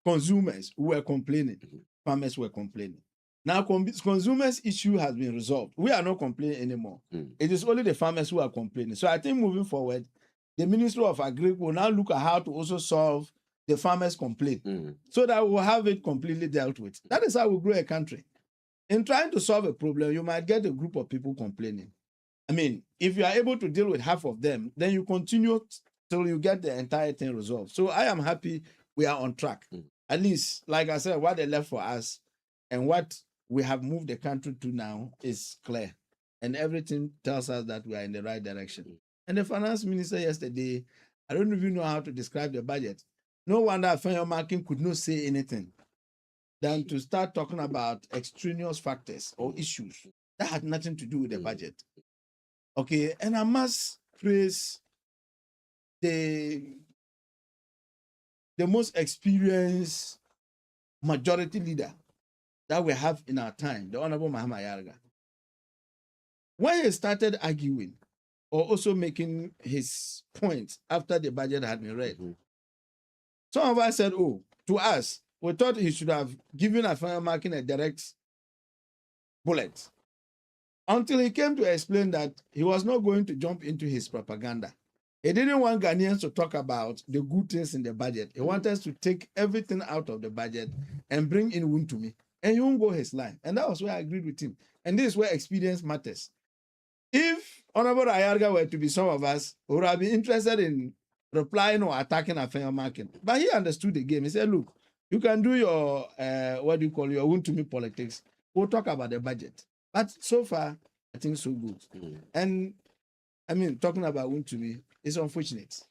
consumers who were complaining, farmers were complaining. Now, consumers' issue has been resolved. We are not complaining anymore. It is only the farmers who are complaining. So I think moving forward, the Ministry of Agriculture will now look at how to also solve the farmers' complaint so that we'll have it completely dealt with. That is how we grow a country. In trying to solve a problem, you might get a group of people complaining. I mean, if you are able to deal with half of them, then you continue till you get the entire thing resolved. So I am happy we are on track. At least, like I said, what they left for us and what we have moved the country to now is clear. And everything tells us that we are in the right direction. And the finance minister yesterday, I don't even know how to describe the budget. No wonder Afenyo Markin could not say anything than to start talking about extraneous factors or issues that had nothing to do with the budget. Okay, and I must praise the most experienced majority leader that we have in our time, the Honorable Mahama Yarga. When he started arguing or also making his point after the budget had been read, some of us said, oh, to us, we thought he should have given Afenyo Markin a direct bullet. Until he came to explain that he was not going to jump into his propaganda. He didn't want Ghanaians to talk about the good things in the budget. He wanted us to take everything out of the budget and bring in Wuntumi. And he won't go his line. And that was where I agreed with him. And this is where experience matters. If Honorable Ayarga were to be some of us, we would have been interested in replying or attacking Afenyo Markin. But he understood the game. He said, look, you can do your, your Wuntumi politics. We'll talk about the budget. But so far, I think so good. And I mean, talking about Wuntumi, it's unfortunate.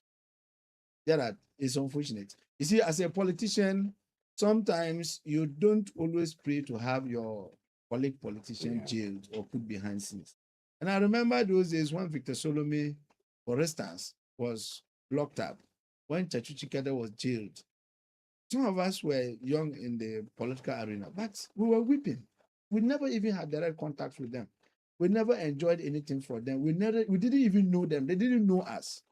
Yeah, it's unfortunate. You see, as a politician, sometimes you don't always pray to have your colleague politician jailed or put behind scenes. And I remember those days when Victor Solomon, for instance, was locked up, when Chachu Chikede was jailed. Some of us were young in the political arena, but we were weeping. We never even had direct contact with them. We never enjoyed anything from them. We didn't even know them. They didn't know us.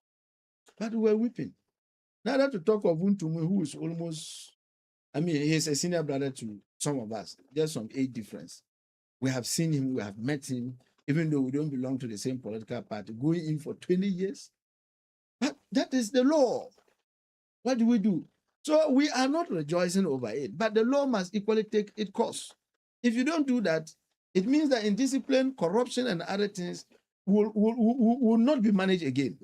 But we were weeping. Now that to talk of Wuntumi, who is almost, I mean, he's a senior brother to some of us. There's some age difference. We have seen him, we have met him, even though we don't belong to the same political party, going in for 20 years. But that is the law. What do we do? So we are not rejoicing over it, but the law must equally take its course. If you don't do that, it means that indiscipline, corruption, and other things will not be managed again.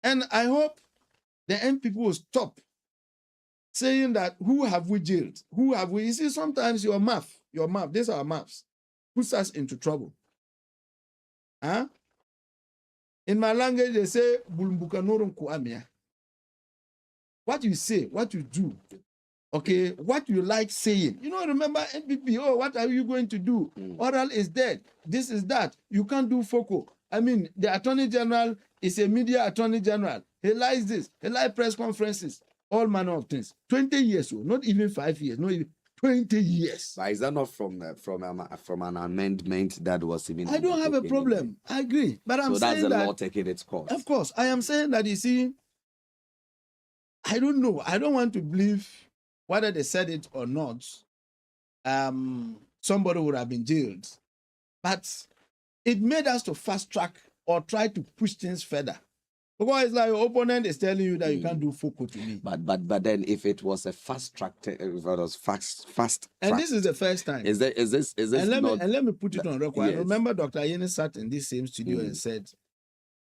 And I hope the NPP will stop saying that, who have we jailed? Who have we? You see, sometimes your mouth, these are our mouths, puts us into trouble. Huh? In my language, they say, Bulumbukanurun kuamia. What you say, what you do, okay, what you like saying. You know, remember NPP, oh, what are you going to do? Oral is dead. This is that. You can't do FOCO. I mean, the Attorney General is a media Attorney General. He likes this. He likes press conferences. All manner of things. 20 years, not even 5 years, not even 20 years. But is that not from an amendment that was even... I don't have a problem. I agree. But I'm saying that... So that's the law taking its course. Of course. I am saying that, you see, I don't know. I don't want to believe whether they said it or not. Somebody would have been jailed. But it made us to fast track or try to push things further. Because it's like your opponent is telling you that you can't do FOCO to me. But then if it was a fast track, if it was fast and this is the first time. Is this and let me put it on record. Yes. I remember Dr. Ayeni sat in this same studio and said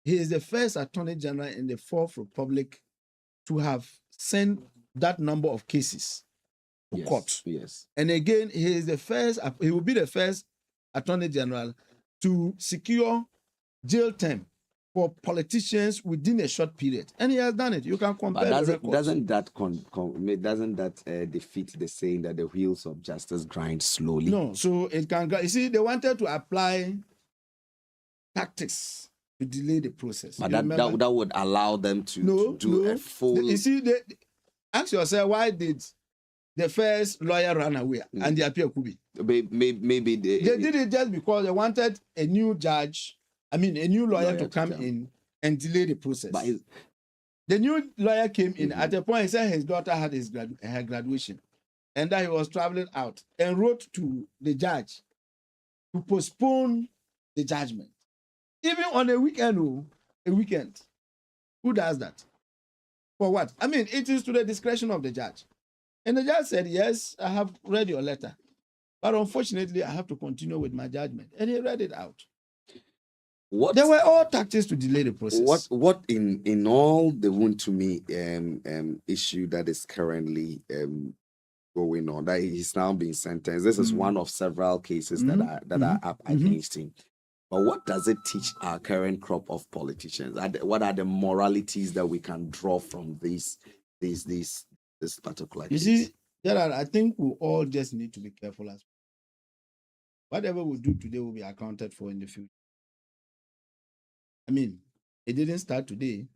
he is the first Attorney General in the Fourth Republic to have sent that number of cases to court. Yes. And again, he will be the first Attorney General to secure jail term for politicians within a short period. And he has done it. You can compare the records. Doesn't that defeat the saying that the wheels of justice grind slowly? No, so it can go. You see, they wanted to apply tactics to delay the process. But that would allow them to do a full... You see, ask yourself, why did the first lawyer run away and they appear Kubi? Maybe they did it just because they wanted a new judge, a new lawyer to come in and delay the process. The new lawyer came in. At a point, he said his daughter had her graduation and that he was traveling out and wrote to the judge to postpone the judgment. Even on a weekend. Who does that? For what? I mean, it is to the discretion of the judge. And the judge said, yes, I have read your letter. But unfortunately, I have to continue with my judgment. And he read it out. There were all tactics to delay the process. What in all the wound to me issue that is currently going on, that he's now being sentenced. This is one of several cases that are up against him. But what does it teach our current crop of politicians? What are the moralities that we can draw from this particular case? You see, Gerard, I think we all just need to be careful as whatever we do today will be accounted for in the future. I mean, it didn't start today.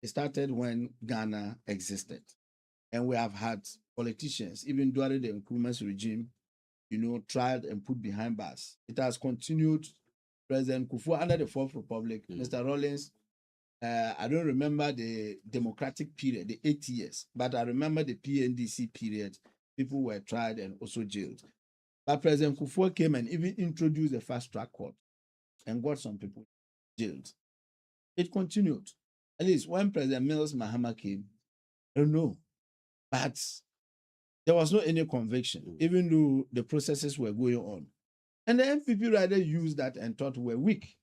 It started when Ghana existed. And we have had politicians, even during the Nkrumah's regime, tried and put behind bars. It has continued. President Kufuor under the Fourth Republic, Mr. Rawlings, I don't remember the democratic period, the 8 years, but I remember the PNDC period. People were tried and also jailed. But President Kufuor came and even introduced the fast-track court and got some people jailed. It continued. At least when President Mills Mahama came, I don't know, but there was no any conviction, even though the processes were going on. And the NPP rather used that and thought we were weak.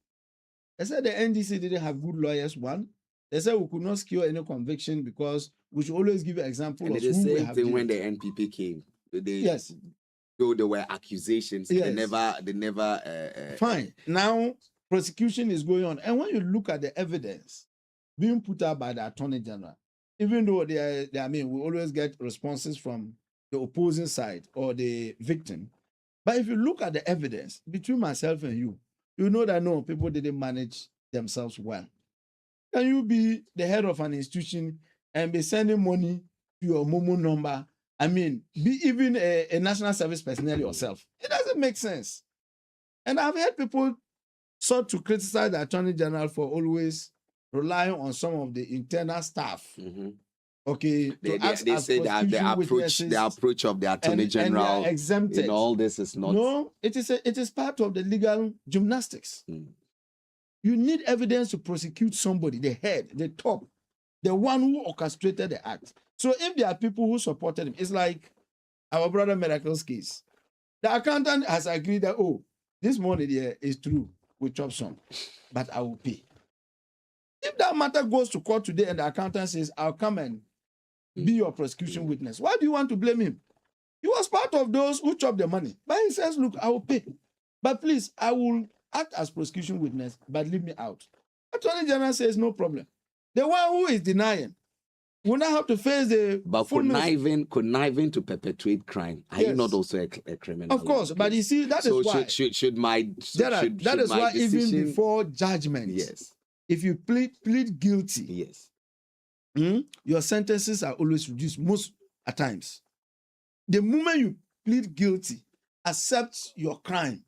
They said the NDC didn't have good lawyers, one. They said we could not secure any conviction because we should always give an example of who we have. The same thing when the NPP came. Yes. Though there were accusations, yes. they never. Fine. Now, prosecution is going on. And when you look at the evidence being put out by the Attorney General, even though we always get responses from the opposing side or the victim. But if you look at the evidence between myself and you know that no, people didn't manage themselves well. Can you be the head of an institution and be sending money to your Momo number? I mean, be even a national service personnel yourself. It doesn't make sense. And I've heard people sought to criticize the Attorney General for always relying on some of the internal staff. Okay, they say that the approach of the Attorney General exempted. In all this is not. No, it is part of the legal gymnastics. You need evidence to prosecute somebody, the head, the top, the one who orchestrated the act. So if there are people who supported him, it's like our brother Miracle's case. The accountant has agreed that this money there is true, we chop some, but I will pay. If that matter goes to court today and the accountant says, I'll come and be your prosecution witness, why do you want to blame him? He was part of those who chopped the money. But he says, look, I will pay. But please, I will act as prosecution witness, but leave me out. Attorney General says, no problem. The one who is denying will not have to face the... But conniving to perpetuate crime, are you not also a criminal? Of course, but you see, that is why... That is why even before judgment, yes, if you plead guilty, yes, your sentences are always reduced, most at times. The moment you plead guilty, accept your crime,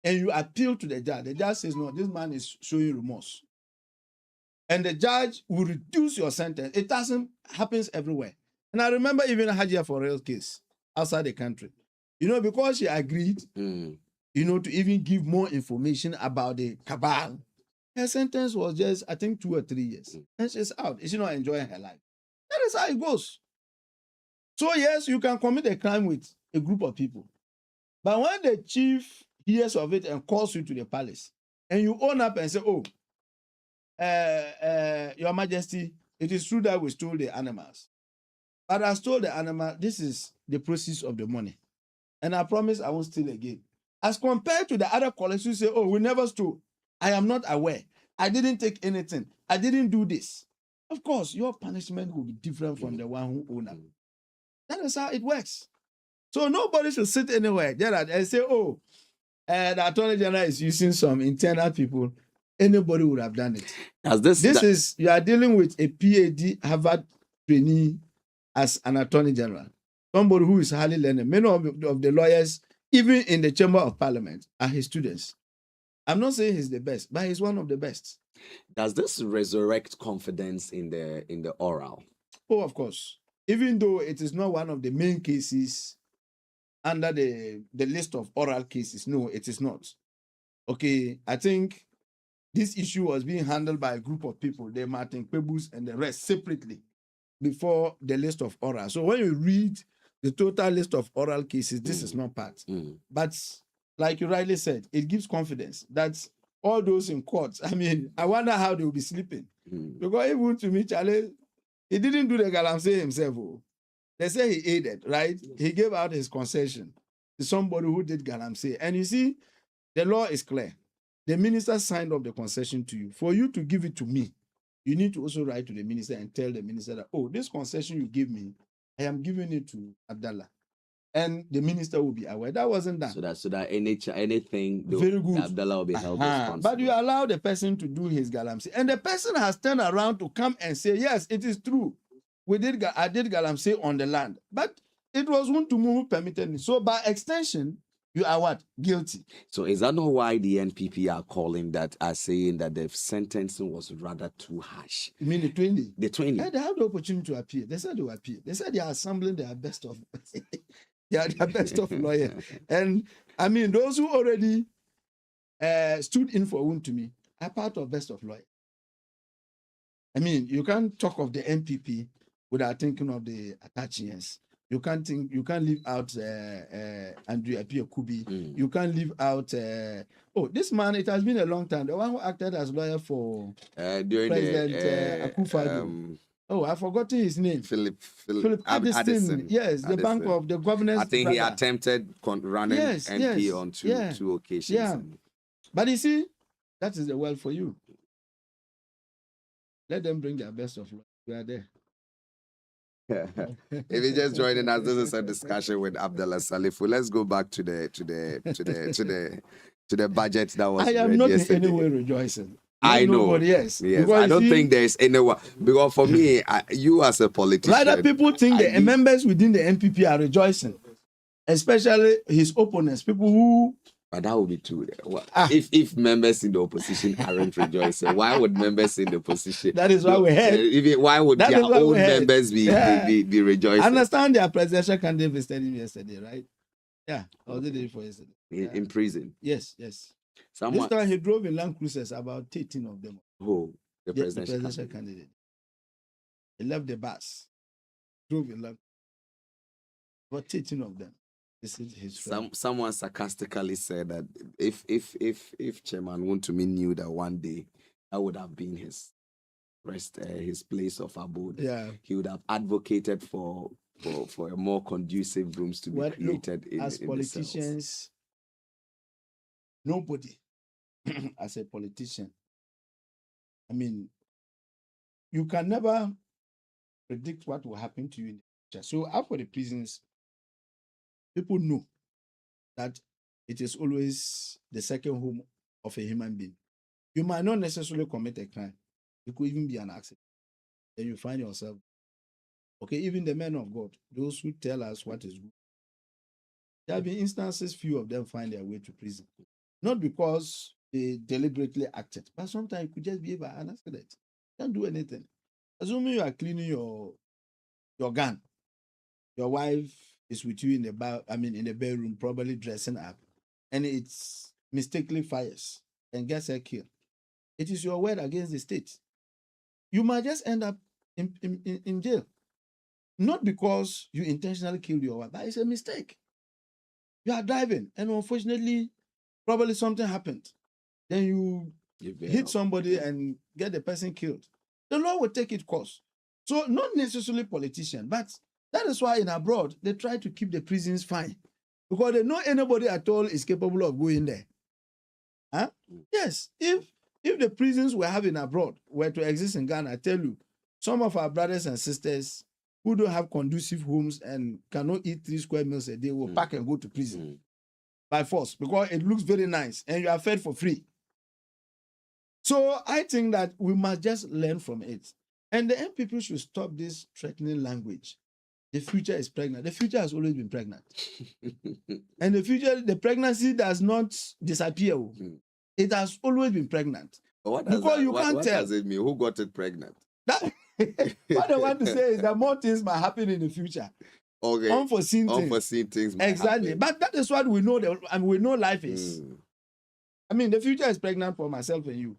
and you appeal to the judge says, no, this man is showing remorse. And the judge will reduce your sentence. It happens everywhere. And I remember even Hajia Forel's case outside the country. Because she agreed, to even give more information about the cabal. Her sentence was just, I think, 2 or 3 years. And she's out. She's not enjoying her life. That is how it goes. So yes, you can commit a crime with a group of people. But when the chief hears of it and calls you to the palace, and you own up and say, Your Majesty, it is true that we stole the animals. But I stole the animal. This is the proceeds of the money. And I promise I won't steal again. As compared to the other collectors who say, we never stole. I am not aware. I didn't take anything. I didn't do this. Of course, your punishment will be different from the one who owns it. That is how it works. So nobody should sit anywhere and say, the Attorney General is using some internal people. Anybody would have done it. You are dealing with a PhD Harvard trainee as an Attorney General. Somebody who is highly learned. Many of the lawyers, even in the Chamber of Parliament, are his students. I'm not saying he's the best, but he's one of the best. Does this resurrect confidence in the oral? Oh, of course. Even though it is not one of the main cases under the list of oral cases, no, it is not. Okay, I think this issue was being handled by a group of people, the Martin Pebbles and the rest, separately before the list of oral. So when you read the total list of oral cases, this is not part. But like you rightly said, it gives confidence that all those in courts, I mean, I wonder how they will be sleeping. Because even to me, Charlie, he didn't do the galamsey himself. Oh. They say he aided, right? He gave out his concession to somebody who did galamsey. And you see, the law is clear. The minister signed up the concession to you. For you to give it to me, you need to also write to the minister and tell the minister that, oh, this concession you give me, I am giving it to Abdallah. And the minister will be aware. That wasn't done. So that anything very good. Abdallah will be held responsible. But you allow the person to do his galamsey. And the person has turned around to come and say, yes, it is true. I did galamsey on the land. But it was who permitted me. So by extension, you are what? Guilty. So is that not why the NPP are saying that the sentencing was rather too harsh? You mean the 20? The 20. Yeah, they have the opportunity to appeal. They said they will appeal. They said they are assembling their best of their best of lawyers. And I mean, those who already stood in for Wontumi are part of best of lawyers. I mean, you can't talk of the NPP without thinking of the attachments. You can't leave out Andrew Appiah Kubi. You can't leave out this man. It has been a long time. The one who acted as lawyer for during President Akufo-Addo. I've forgotten his name. Philip Addison. Yes, the bank of the governors. I think he attempted running MP on two occasions. Yeah. But you see, that is the world for you. Let them bring their best of luck. We are there. If you're just joining us, this is a discussion with Abdallah Salifu. Let's go back to the budget that was. I am not in any way rejoicing. I know. Yes. I don't think there's anyone, because for me, you as a politician, rather people think the members within the NPP are rejoicing, especially his opponents, people who. But that would be true. If members in the opposition aren't rejoicing, why would members in the opposition? That is why we had. Why would their own members be rejoicing? I understand their presidential candidate visited him yesterday, right? Yeah, I was there for yesterday. In prison. Yes. This time he drove in Land Cruisers, about 13 of them. Who? The presidential candidate. He left the bus, drove in Land Cruisers, about 13 of them. This is his friend. Someone sarcastically said that if Chairman Wontumi knew that one day that would have been his place of abode, he would have advocated for a more conducive rooms to be created. As politicians, nobody, as a politician, I mean, you can never predict what will happen to you in the future. So after the prisons, people know that it is always the second home of a human being. You might not necessarily commit a crime. It could even be an accident. Then you find yourself. Okay, even the men of God, those who tell us what is good. There have been instances, few of them find their way to prison. Not because they deliberately acted, but sometimes it could just be by an accident. Can't do anything. Assuming you are cleaning your gun, your wife is with you in the bedroom, probably dressing up, and it's mistakenly fires and gets her killed. It is your word against the state. You might just end up in jail. Not because you intentionally killed your wife, but it's a mistake. You are driving, and unfortunately, probably something happened. Then you hit somebody and get the person killed. The law will take its course. So not necessarily politician, but that is why in abroad, they try to keep the prisons fine. Because they know anybody at all is capable of going there. Huh? Yes. If the prisons we have in abroad were to exist in Ghana, I tell you, some of our brothers and sisters who don't have conducive homes and cannot eat 3 square meals a day will pack and go to prison by force, because it looks very nice and you are fed for free. So I think that we must just learn from it. And the NPP should stop this threatening language. The future is pregnant. The future has always been pregnant. And the pregnancy does not disappear. It has always been pregnant. What does Because that, you can't what tell. does it mean? Who got it pregnant? That, what I want to say is that more things might happen in the future. Okay. Unforeseen things. Unforeseen things might Exactly. happen. But that is what we know, and we know life is. Mm. I mean, the future is pregnant for myself and you.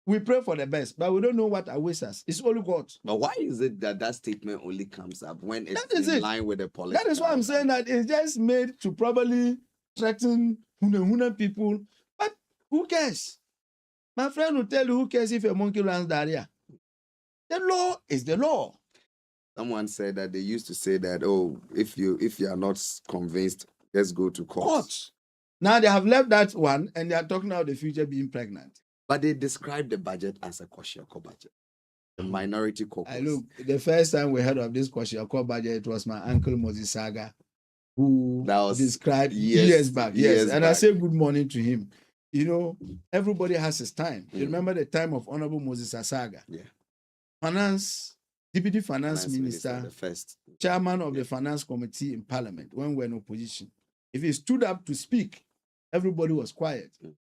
We pray for the best, but we don't know what awaits us. It's only God. But why is it that that statement only comes up when it's That is in it. line with the political? That is why I'm saying that it's just made to probably threaten huna people. But who cares? My friend will tell you who cares if a monkey runs diarrhea. The law is the law. Someone said that they used to say that, oh, if you are not convinced, let's go to court. Court. Now they have left that one and they are talking about the future being pregnant. But they described the budget as a Kosciuszko budget, the minority caucus. I look, the first time we heard of this Kosciuszko budget, it was my uncle Moses Saga who described years back. Yes, and I say good morning to him. You know, everybody has his time. You remember the time of Honorable Moses Saga? Yeah. Deputy Finance Minister, the first chairman of the Finance Committee in Parliament when we were in opposition. If he stood up to speak, everybody was quiet.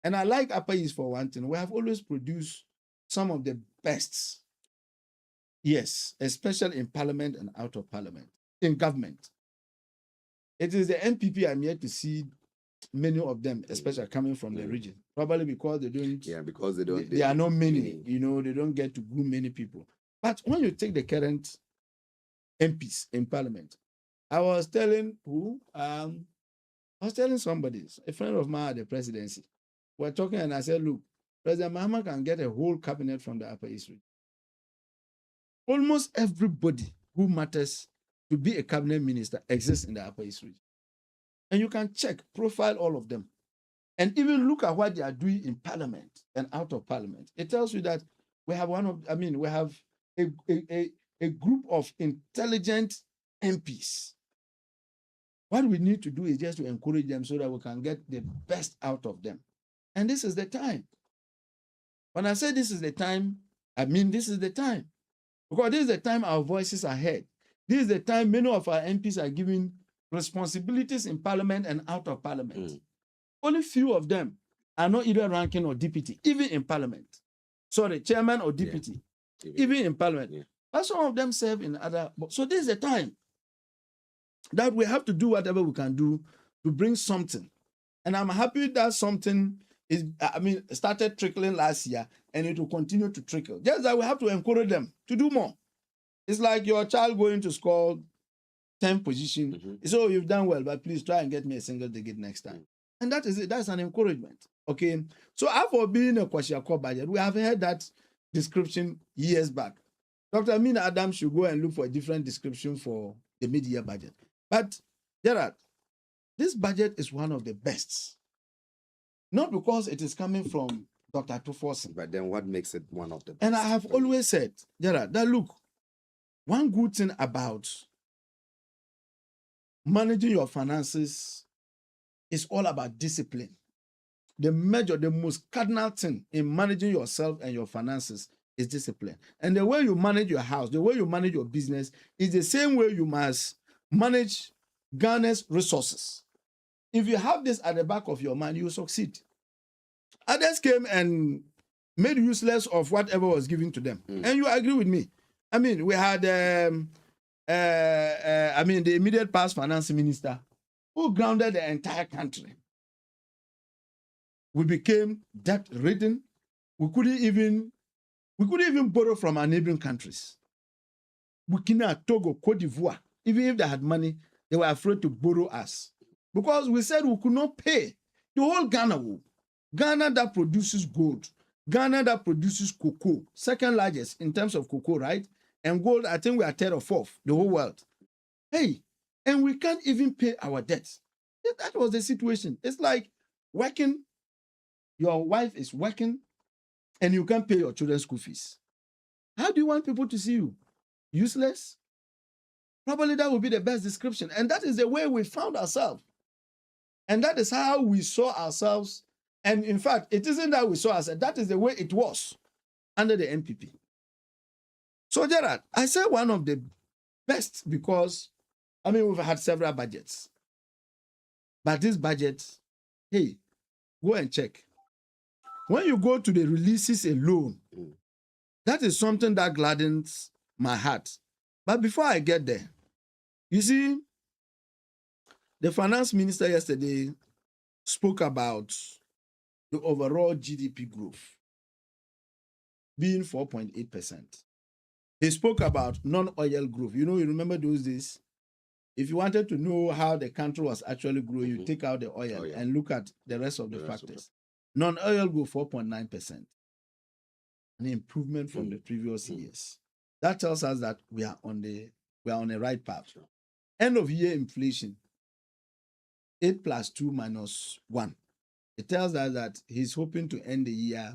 And I like Upper East for one thing. We have always produced some of the best. Yes, especially in Parliament and out of Parliament, in government. It is the NPP I'm yet to see many of them, especially coming from the region. Probably because they don't. Yeah, because they don't. They are not many. You know, they don't get to groom many people. But when you take the current MPs in Parliament, I was telling who? I was telling somebody, a friend of mine at the presidency. We're talking, and I said, look, President Mahama can get a whole cabinet from the Upper East region. Almost everybody who matters to be a cabinet minister exists in the Upper East region. And you can check, profile all of them. And even look at what they are doing in Parliament and out of Parliament. It tells you that we have we have a group of intelligent MPs. What we need to do is just to encourage them so that we can get the best out of them. And this is the time. When I say this is the time, I mean this is the time. Because this is the time our voices are heard. This is the time many of our MPs are given responsibilities in Parliament and out of Parliament. Only few of them are not either ranking or deputy, even in Parliament. Sorry, chairman or deputy, even in Parliament. Yeah. But some of them serve in other. So this is the time that we have to do whatever we can do to bring something. And I'm happy that something is, started trickling last year and it will continue to trickle. Just that we have to encourage them to do more. It's like your child going to score 10th position. So you've done well, but please try and get me a single digit next time. And that is it. That's an encouragement. Okay. So after being a Kosciuszko budget, we have heard that description years back. Dr. Amina Adams should go and look for a different description for the mid-year budget. But Gerard, this budget is one of the best. Not because it is coming from Dr. Tuforsen. But then what makes it one of the best? And I have always said, Gerard, that look, one good thing about managing your finances is all about discipline. The most cardinal thing in managing yourself and your finances is discipline. And the way you manage your house, the way you manage your business is the same way you must manage Ghana's resources. If you have this at the back of your mind, you will succeed. Others came and made useless of whatever was given to them. And you agree with me. I mean, we had the immediate past finance minister who grounded the entire country. We became debt-ridden. We couldn't even borrow from our neighboring countries. Burkina, Togo, Cote d'Ivoire, even if they had money, they were afraid to borrow us. Because we said we could not pay the whole Ghana. Ghana that produces gold. Ghana that produces cocoa. Second largest in terms of cocoa, right? And gold, I think we are third or fourth, the whole world. Hey, and we can't even pay our debts. That was the situation. It's like working, your wife is working, and you can't pay your children's school fees. How do you want people to see you? Useless? Probably that would be the best description. And that is the way we found ourselves. And that is how we saw ourselves. And in fact, it isn't that we saw ourselves. That is the way it was under the NPP. So Gerard, I say one of the best because, we've had several budgets. But this budget, hey, go and check. when you go to the releases alone, Mm. that is something that gladdens my heart. But before I get there, you see, the finance minister yesterday spoke about the overall GDP growth being 4.8%. He spoke about non-oil growth. You remember those days? If you wanted to know how the country was actually growing, you take out the oil and look at the rest of the factors. Non-oil grew 4.9%. An improvement from the previous years. That tells us that we are on the right path. Sure. End of year inflation, 8 plus 2 minus 1. It tells us that he's hoping to end the year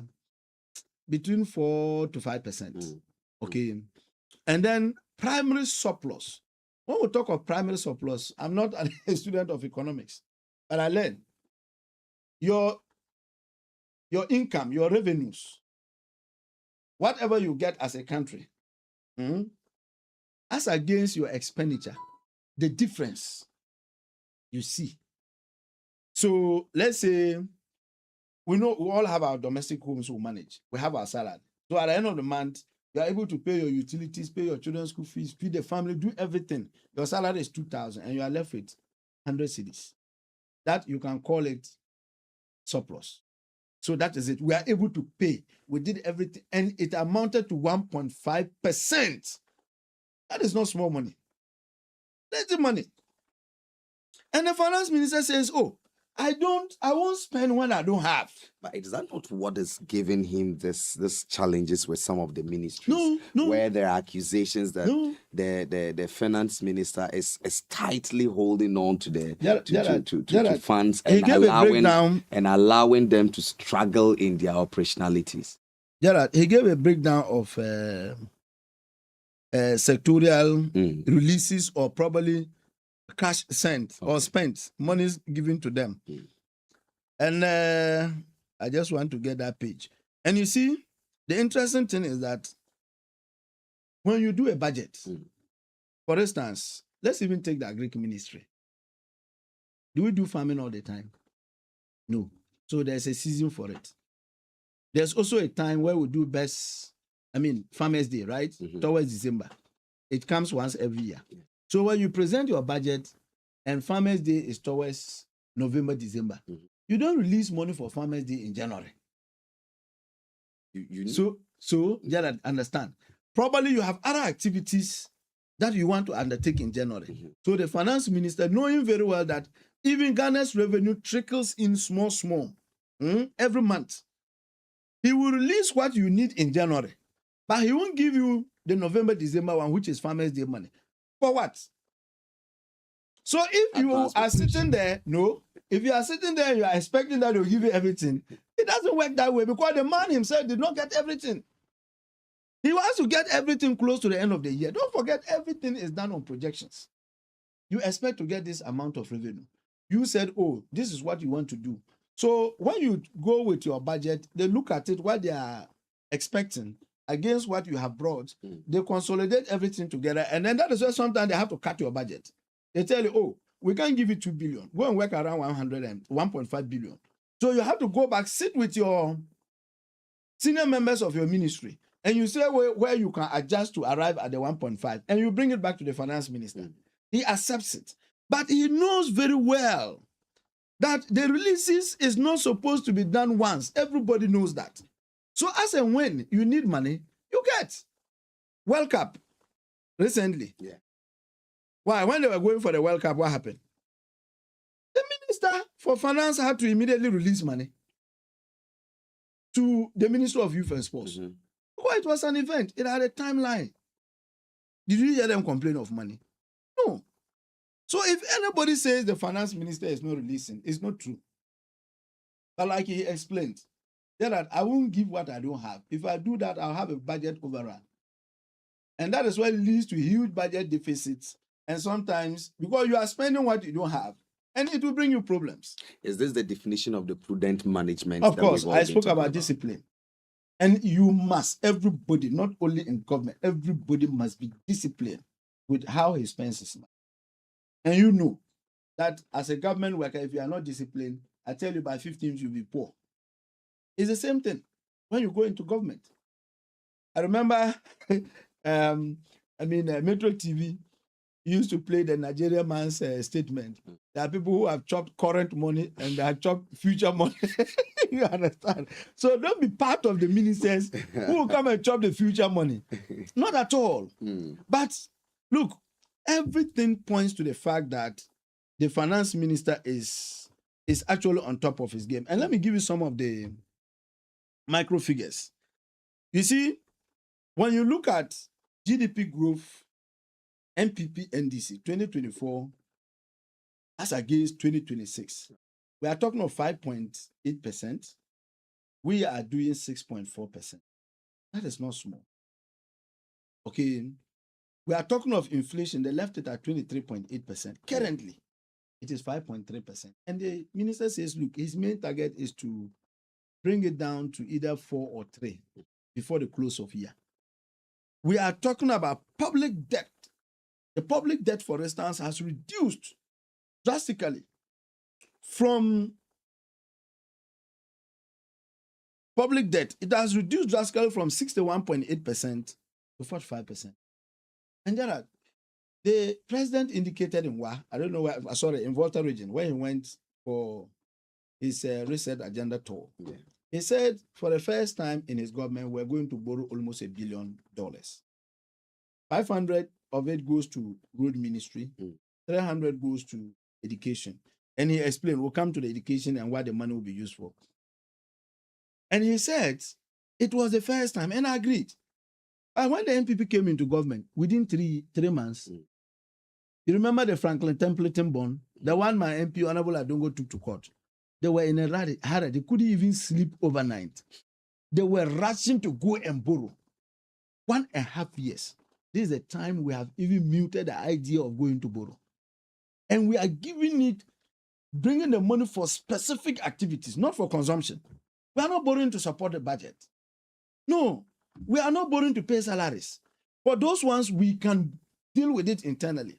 between 4 to 5%. Okay. And then primary surplus. When we talk of primary surplus, I'm not a student of economics, but I learned your income, your revenues, whatever you get as a country, as against your expenditure, the difference you see. So let's say we all have our domestic homes we manage. We have our salary. So at the end of the month, you are able to pay your utilities, pay your children's school fees, feed the family, do everything. Your salary is 2,000 and you are left with 100 cedis. That you can call it surplus. So that is it. We are able to pay. We did everything and it amounted to 1.5%. That is not small money. That's the money. And the finance minister says, oh, I won't spend when I don't have. But is that not what is giving him this challenges with some of the ministries? No. Where there are accusations that the finance minister is tightly holding on to the funds and allowing them to struggle in their operationalities. Gerard, he gave a breakdown of sectorial releases or probably cash sent or spent, monies given to them. And I just want to get that page. And you see, the interesting thing is that when you do a budget, for instance, let's even take the agric ministry. Do we do farming all the time? No. So there's a season for it. There's also a time where we do Farmers' Day, right? Towards December. It comes once every year. So when you present your budget and Farmers' Day is towards November, December, you don't release money for Farmers' Day in January. So yeah, understand. Probably you have other activities that you want to undertake in January. So the finance minister, knowing very well that even Ghana's revenue trickles in small, every month, he will release what you need in January, but he won't give you the November, December one, which is Farmers' Day money. For what? So if you are sitting there, if you are sitting there, you are expecting that they'll give you everything. It doesn't work that way because the man himself did not get everything. He wants to get everything close to the end of the year. Don't forget, everything is done on projections. You expect to get this amount of revenue. You said, oh, this is what you want to do. So when you go with your budget, they look at it, what they are expecting against what you have brought. They consolidate everything together. And then that is why sometimes they have to cut your budget. They tell you, oh, we can't give you 2 billion. Go and work around 1.5 billion. So you have to go back, sit with your senior members of your ministry, and you say where you can adjust to arrive at the 1.5, and you bring it back to the finance minister. He accepts it. But he knows very well that the releases is not supposed to be done once. Everybody knows that. So as and when you need money, you get. World Cup recently. Yeah. Why? When they were going for the World Cup, what happened? The Minister for Finance had to immediately release money to the Minister of Youth and Sports. Because it was an event. It had a timeline. Did you hear them complain of money? No. So if anybody says the Finance Minister is not releasing, it's not true. But like he explained, that I won't give what I don't have. If I do that, I'll have a budget overrun. And that is what leads to huge budget deficits. And sometimes, because you are spending what you don't have, and it will bring you problems. Is this the definition of the prudent management? Of course, I spoke about discipline. And you must, everybody, not only in government, everybody must be disciplined with how he spends his money. And you know that as a government worker, if you are not disciplined, I tell you by 15th you'll be poor. It's the same thing when you go into government. I remember, Metro TV used to play the Nigerian man's statement. There are people who have chopped current money and they have chopped future money. You understand? So don't be part of the ministers who will come and chop the future money. Not at all. But look, everything points to the fact that the finance minister is actually on top of his game. And let me give you some of the micro figures. You see, when you look at GDP growth, NPP NDC 2024 as against 2026, we are talking of 5.8%. We are doing 6.4%. That is not small. Okay. We are talking of inflation. They left it at 23.8%. Currently, it is 5.3%. And the minister says, look, his main target is to bring it down to either 4 or 3 before the close of year. We are talking about public debt. The public debt, for instance, has reduced drastically from public debt. It has reduced drastically from 61.8% to 45%. And there the president indicated in I don't know where, in Volta region, where he went for his reset agenda tour. Yeah. He said for the first time in his government, we're going to borrow almost $1 billion. 500 of it goes to road ministry, 300 goes to education. And he explained, we'll come to the education and what the money will be used for. And he said it was the first time, and I agreed. And when the NPP came into government, within three months, you remember the Franklin Templeton bond, the one my MP, Honorable Adongo, took to court. They were in a hurry. They couldn't even sleep overnight. They were rushing to go and borrow. 1.5 years. This is the time we have even muted the idea of going to borrow. And we are giving it, bringing the money for specific activities, not for consumption. We are not borrowing to support the budget. No, we are not borrowing to pay salaries. For those ones, we can deal with it internally.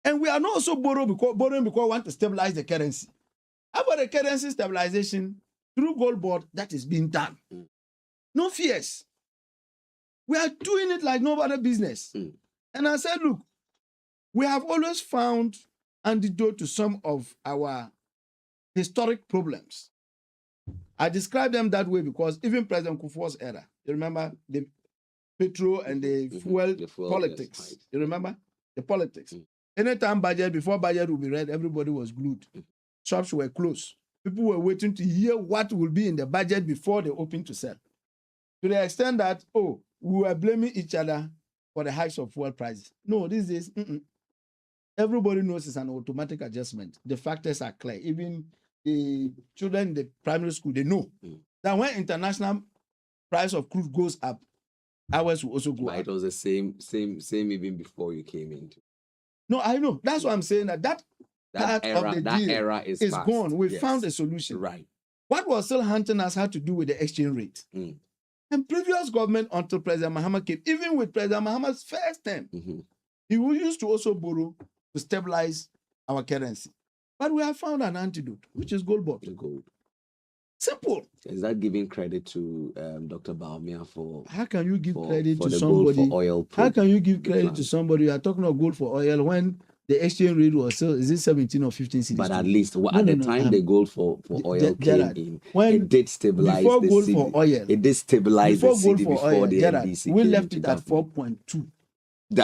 And we are not also borrowing because we want to stabilize the currency. How about the currency stabilization through Gold Board that is being done? No fears. We are doing it like no other business. And I said, look, we have always found antidote to some of our historic problems. I describe them that way because even President Kufuor's era, you remember the petrol and the fuel politics. Yes, right. You remember the politics. Anytime before budget would be read, everybody was glued. Shops were closed. People were waiting to hear what will be in the budget before they open to sell. To the extent that, we were blaming each other for the hikes of fuel prices. No, this is, everybody knows it's an automatic adjustment. The factors are clear. Even the children in the primary school, they know that when international price of crude goes up, ours will also go up. It was the same even before you came into. No, I know. That's what I'm saying. That era is gone. We found a solution. Right. What was still hunting us had to do with the exchange rate. And previous government, until President Mahama came, even with President Mahama's first term, he used to also borrow to stabilize our currency. But we have found an antidote, which is Gold Board. Gold. Simple. Is that giving credit to Dr. Baumia for? How can you give credit to somebody? Gold for oil how can you give credit to somebody? You are talking of gold for oil when the exchange rate was still, is it 17 or 15 cedis? But at least at the time the gold for oil came in, when it did stabilize before the gold cedi. For oil, it did stabilize before the gold cedi for before oil, the NDC. We left it at 4.2.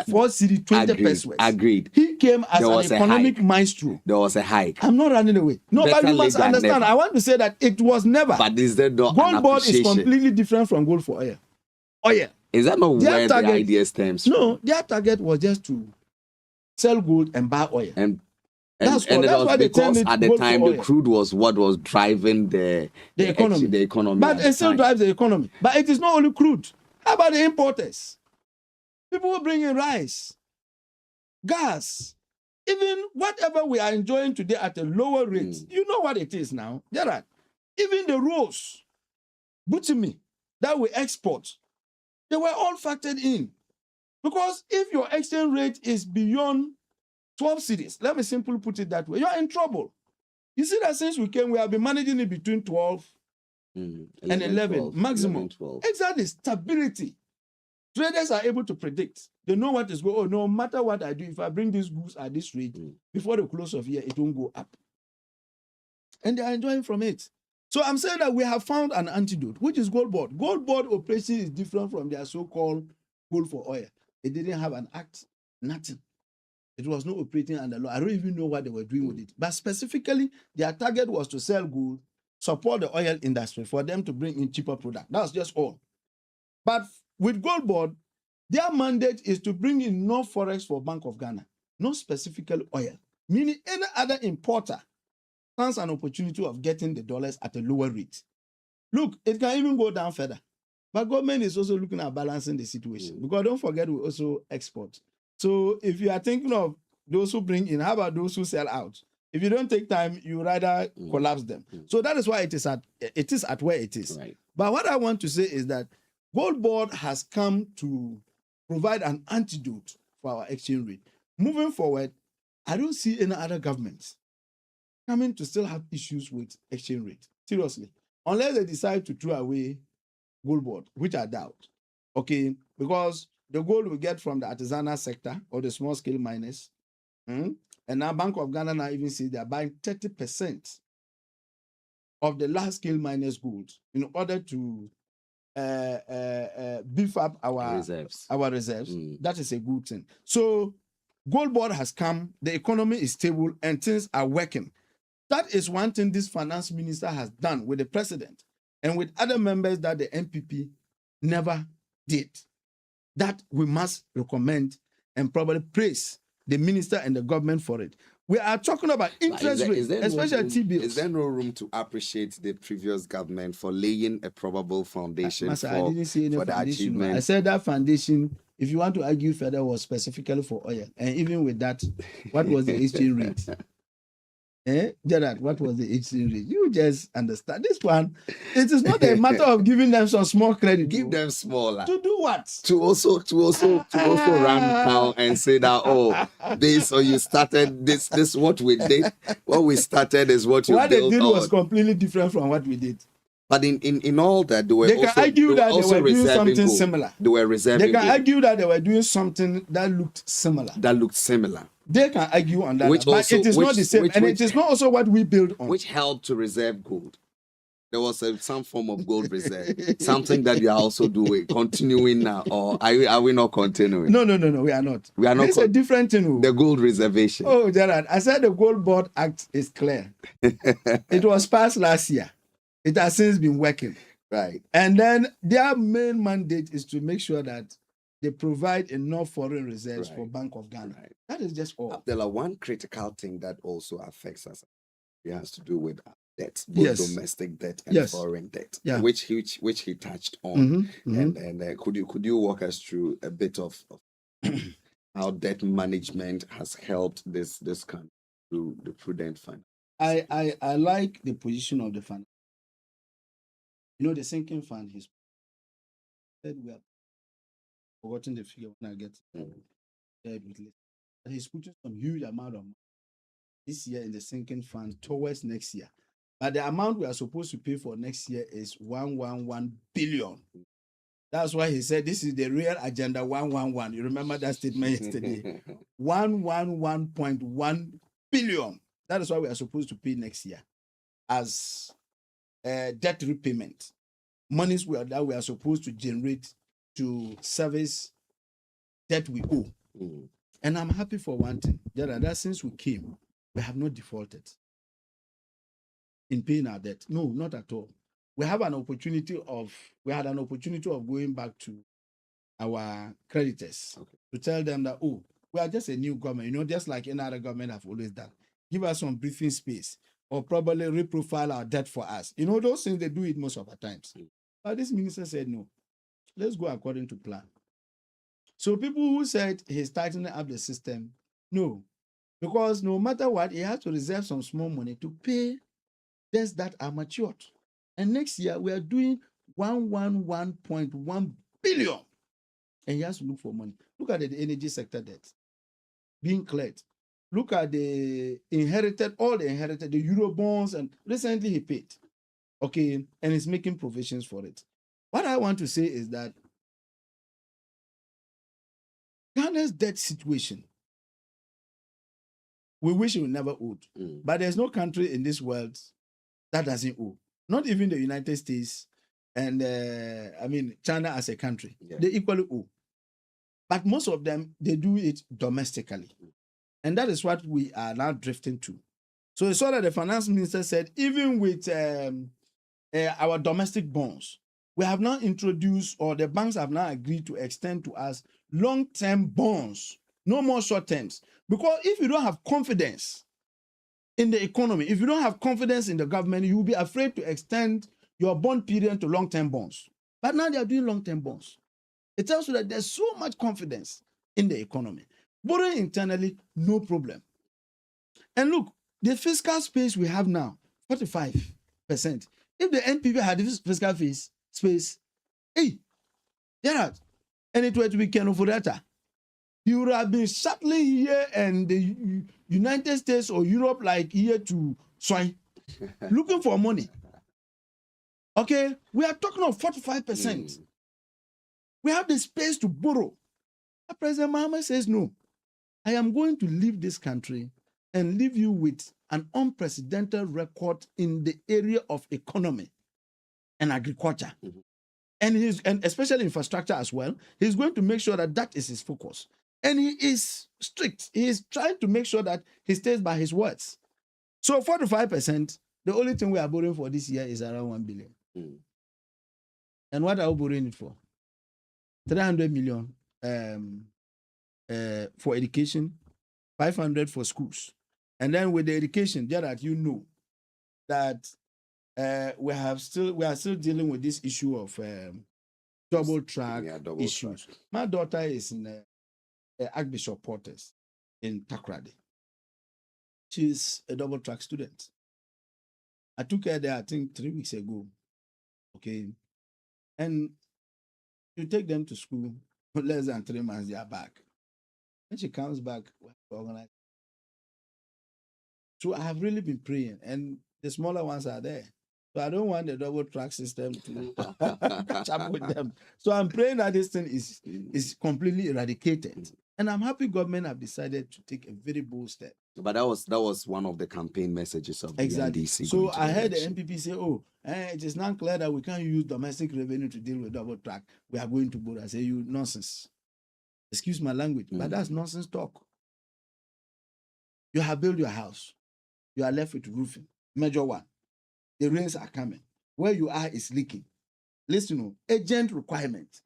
4 cedi, 20 pesos. Agreed. He came as an economic maestro. There was a hike. I'm not running away. No, but you must understand. Never. I want to say that it was never. But is there not Gold Board is completely different from gold for oil. Oil. Is that not where the idea stems from? No, their target was just to sell gold and buy oil. And that's why because at the time the crude was what was driving the economy. The economy. But it still drives the economy. But it is not only crude. How about the importers? People will bring in rice, gas, even whatever we are enjoying today at a lower rate. You know what it is now. Gerard, even the rolls, butumi, that we export, they were all factored in. Because if your exchange rate is beyond 12 cedis, let me simply put it that way, you are in trouble. You see that since we came, we have been managing it between 12 Mm. and 11 12, maximum. 11, 12. Exactly, stability. Traders are able to predict. They know what is going. Oh, no matter what I do, if I bring these goods at this rate, before the close of year, it won't go up. And they are enjoying from it. So I'm saying that we have found an antidote, which is gold board. Gold board operation is different from their so-called gold for oil. It didn't have an act, nothing. It was not operating under law. I don't even know what they were doing with it. But specifically, their target was to sell gold, support the oil industry for them to bring in cheaper product. That's just all. But with gold board, their mandate is to bring in no forex for Bank of Ghana, not specifically oil, meaning any other importer stands an opportunity of getting the dollars at a lower rate. Look, it can even go down further. But government is also looking at balancing the situation because don't forget we also export. So if you are thinking of those who bring in, how about those who sell out? If you don't take time, you rather collapse them. So that is why it is at where it is. Right. But what I want to say is that Gold Board has come to provide an antidote for our exchange rate. Moving forward, I don't see any other governments coming to still have issues with exchange rate. Seriously. Unless they decide to throw away Gold Board, which I doubt. Okay, because the gold we get from the artisanal sector or the small scale miners, and now Bank of Ghana now even see they're buying 30% of the large scale miners' gold in order to beef up our reserves. That is a good thing. So Gold Board has come, the economy is stable, and things are working. That is one thing this finance minister has done with the president and with other members that the MPP never did. That we must recommend and probably praise the minister and the government for it. We are talking about interest rates, especially T-bills. Is there no room to appreciate the previous government for laying a probable foundation Master, for, I didn't see any for the foundation. achievement? I said that foundation, if you want to argue further, was specifically for oil. And even with that, what was the exchange rate? Gerard, what was the exchange rate? You just understand this one. It is not a matter of giving them some small credit. Give them smaller. To do what? To also run down and say that this or you started this what we did. What we started is what you what built. What they did was completely different from what we did. But in all that, they can argue that they were doing something similar. They were reserving. They can argue that they were doing something that looked similar. They can argue on that, but it is not the same, and it is not also what we build on. Which helped to reserve gold. There was some form of gold reserve, something that you are also doing, continuing now, or are we not continuing? No, we are not. We are not. It's a different thing. The gold reservation. Oh, Gerard, I said the Gold Board Act is clear. It was passed last year. It has since been working. Right. And then their main mandate is to make sure that they provide enough foreign reserves for Bank of Ghana. Right. That is just all. There are one critical thing that also affects us. It has to do with debt, both domestic debt and foreign debt, which he touched on. And could you walk us through a bit of how debt management has helped this country through the prudent fund? I like the position of the fund. You know, the sinking fund, he said we have forgotten the figure when I get there. He's putting some huge amount of money this year in the sinking fund towards next year. But the amount we are supposed to pay for next year is 111 billion. That's why he said this is the real agenda 111. You remember that statement yesterday? 111.1 billion. That is what we are supposed to pay next year as debt repayment. Monies that we are supposed to generate to service debt we owe. And I'm happy for one thing, that since we came, we have not defaulted in paying our debt. No, not at all. We had an opportunity of going back to our creditors to tell them that, we are just a new government, just like any other government have always done. Give us some breathing space or probably reprofile our debt for us. Those things, they do it most of the times. But this minister said, no, let's go according to plan. So people who said he's tightening up the system, no, because no matter what, he has to reserve some small money to pay debts that are matured. And next year, we are doing 111.1 billion. And he has to look for money. Look at the energy sector debt being cleared. Look at all the inherited, the Euro bonds, and recently he paid. Okay, and it's making provisions for it. What I want to say is that Ghana's debt situation, we wish it would never owed. But there's no country in this world that doesn't owe. Not even the United States and China as a country. Yeah. They equally owe. But most of them, they do it domestically. And that is what we are now drifting to. So it's all that the finance minister said, even with our domestic bonds, we have now introduced, or the banks have now agreed to extend to us long-term bonds, no more short terms. Because if you don't have confidence in the economy, if you don't have confidence in the government, you will be afraid to extend your bond period to long-term bonds. But now they are doing long-term bonds. It tells you that there's so much confidence in the economy. Borrowing internally, no problem. And look, the fiscal space we have now, 45%. If the NPP had this fiscal space, hey, Gerard, and it were to be Ken Ofodata, you would have been shuttling here and the United States or Europe like here to Swine, looking for money. Okay, we are talking of 45%. We have the space to borrow. President Mahama says, no, I am going to leave this country and leave you with an unprecedented record in the area of economy and agriculture. And especially infrastructure as well. He's going to make sure that that is his focus. And he is strict. He is trying to make sure that he stays by his words. So 45%, the only thing we are borrowing for this year is around 1 billion. And what are we borrowing it for? 300 million for education, 500 for schools. And then with the education, Gerard, you know that we are still dealing with this issue of double track issues. My daughter is in Archbishop Porters in Takoradi. She's a double track student. I took her there, I think 3 weeks ago. Okay. And you take them to school, less than 3 months, they are back. When she comes back, we organize. So I have really been praying, and the smaller ones are there. So I don't want the double track system to catch up with them. So I'm praying that this thing is completely eradicated. And I'm happy government have decided to take a very bold step. But that was one of the campaign messages of the NDC. So I heard the NPP say, it is not clear that we can't use domestic revenue to deal with double track. We are going to borrow. I say, you nonsense. Excuse my language, but that's nonsense talk. You have built your house. You are left with roofing. Major one. The rains are coming. Where you are is leaking. Listen, urgent requirement.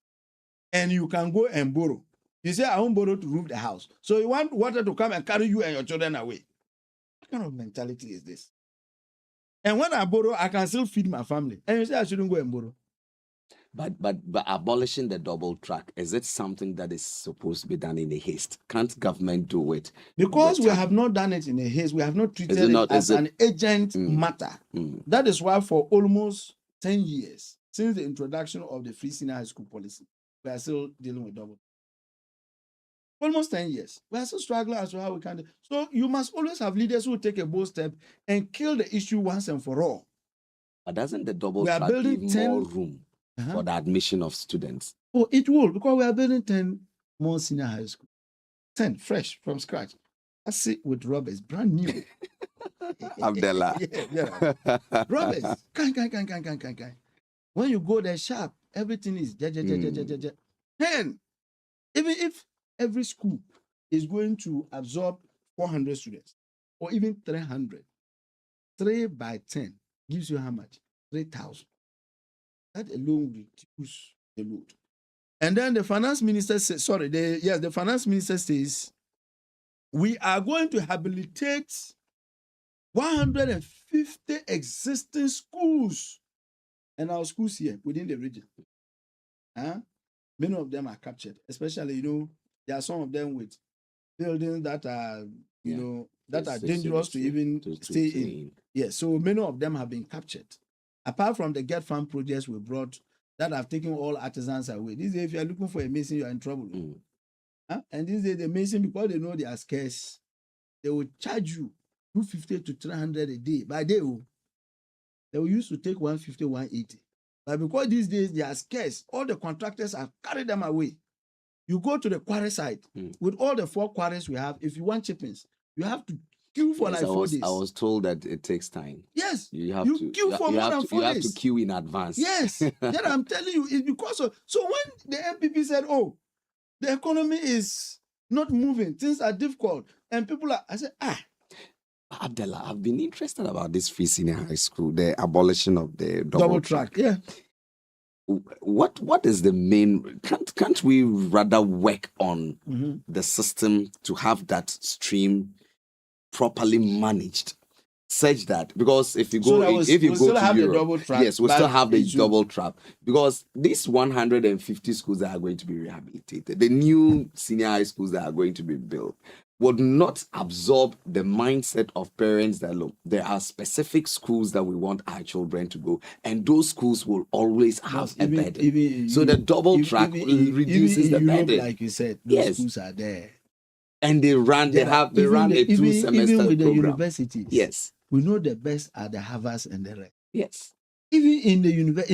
And you can go and borrow. You say, I won't borrow to roof the house. So you want water to come and carry you and your children away. What kind of mentality is this? And when I borrow, I can still feed my family. And you say I shouldn't go and borrow. But abolishing the double track, is it something that is supposed to be done in a haste? Can't government do it? Because we have not done it in a haste. We have not treated it as an urgent matter. That is why for almost 10 years, since the introduction of the free senior high school policy, we are still dealing with double. Almost 10 years. We are still struggling as to how we can do. So you must always have leaders who take a bold step and kill the issue once and for all. But doesn't the double track give more room for the admission of students? Oh, it will, because we are building 10 more senior high school. 10, fresh, from scratch. I sit with Roberts, brand new. Abdullah. Yeah. Roberts, kind. When you go there sharp, everything is 10. Even if every school is going to absorb 400 students, or even 300, 3 by 10 gives you how much? 3,000. That alone will reduce the load. And then the finance minister says, the finance minister says, we are going to habilitate 150 existing schools. And our schools here within the region. Many of them are captured, especially, there are some of them with buildings that are, that are dangerous to even stay in. Yes, so many of them have been captured. Apart from the Get Farm projects we brought that have taken all artisans away. These days, if you are looking for a mason, you are in trouble. And these days, the mason, because they know they are scarce, they will charge you 250 to 300 a day by day. They used to take 150, 180. But because these days they are scarce, all the contractors have carried them away. You go to the quarry site with all the 4 quarries we have. If you want chippings, you have to queue for Yes, like 4 days. I was told that it takes time. Yes, You have you to queue for more than 4 You have days. to queue in advance. Yes, that I'm telling you is because of. So when the MPP said, "Oh, the economy is not moving, things are difficult," and people are, I said, Abdallah, I've been interested about this free senior high school, the abolition of the double track. Yeah. What is the main? Can't we rather work on the system to have that stream properly managed, such that, because if you go if you go to Europe, yes, we still have the double track, because these 150 schools that are going to be rehabilitated, the new senior high schools that are going to be built, would not absorb the mindset of parents that, look, there are specific schools that we want our children to go, and those schools will always have a burden. So the double track reduces the burden. Like you said, those schools are there. And they ran a 2-semester even with program. the universities. Yes. We know the best are the Harvards and the rest. Yes. Even in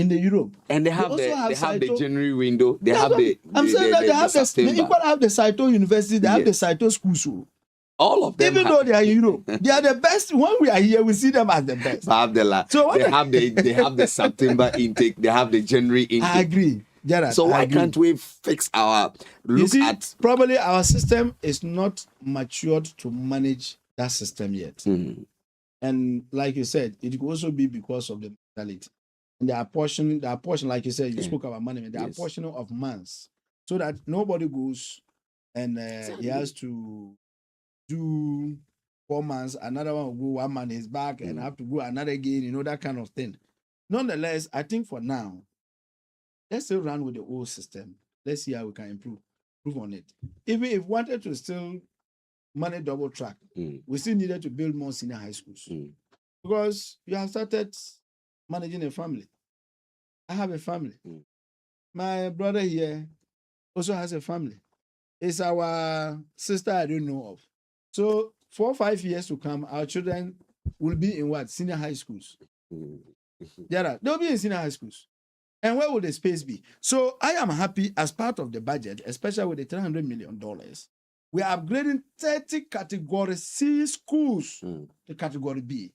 the Europe. And they have the January window. They have the equal have the Saito University, they have the Saito schools. All of them. Even though they are in Europe, they are the best. When we are here, we see them as the best. So they have the September intake, they have the January intake. I agree. Gerard, so why can't we fix probably our system is not matured to manage that system yet. And like you said, it could also be because of the mentality. And the apportioning, like you said, you spoke about management, the apportioning of months, so that nobody goes and he has to do 4 months, another one will go 1 month, he's back and have to go another again, that kind of thing. Nonetheless, I think for now, let's still run with the old system. Let's see how we can improve on it. Even if we wanted to still manage double track, we still needed to build more senior high schools. Because you have started managing a family. I have a family. My brother here also has a family. It's our sister I don't know of. So 4 or 5 years to come, our children will be in what? Senior high schools. They'll be in senior high schools. And where will the space be? So I am happy as part of the budget, especially with the $300 million, we are upgrading 30 Category C schools to Category B.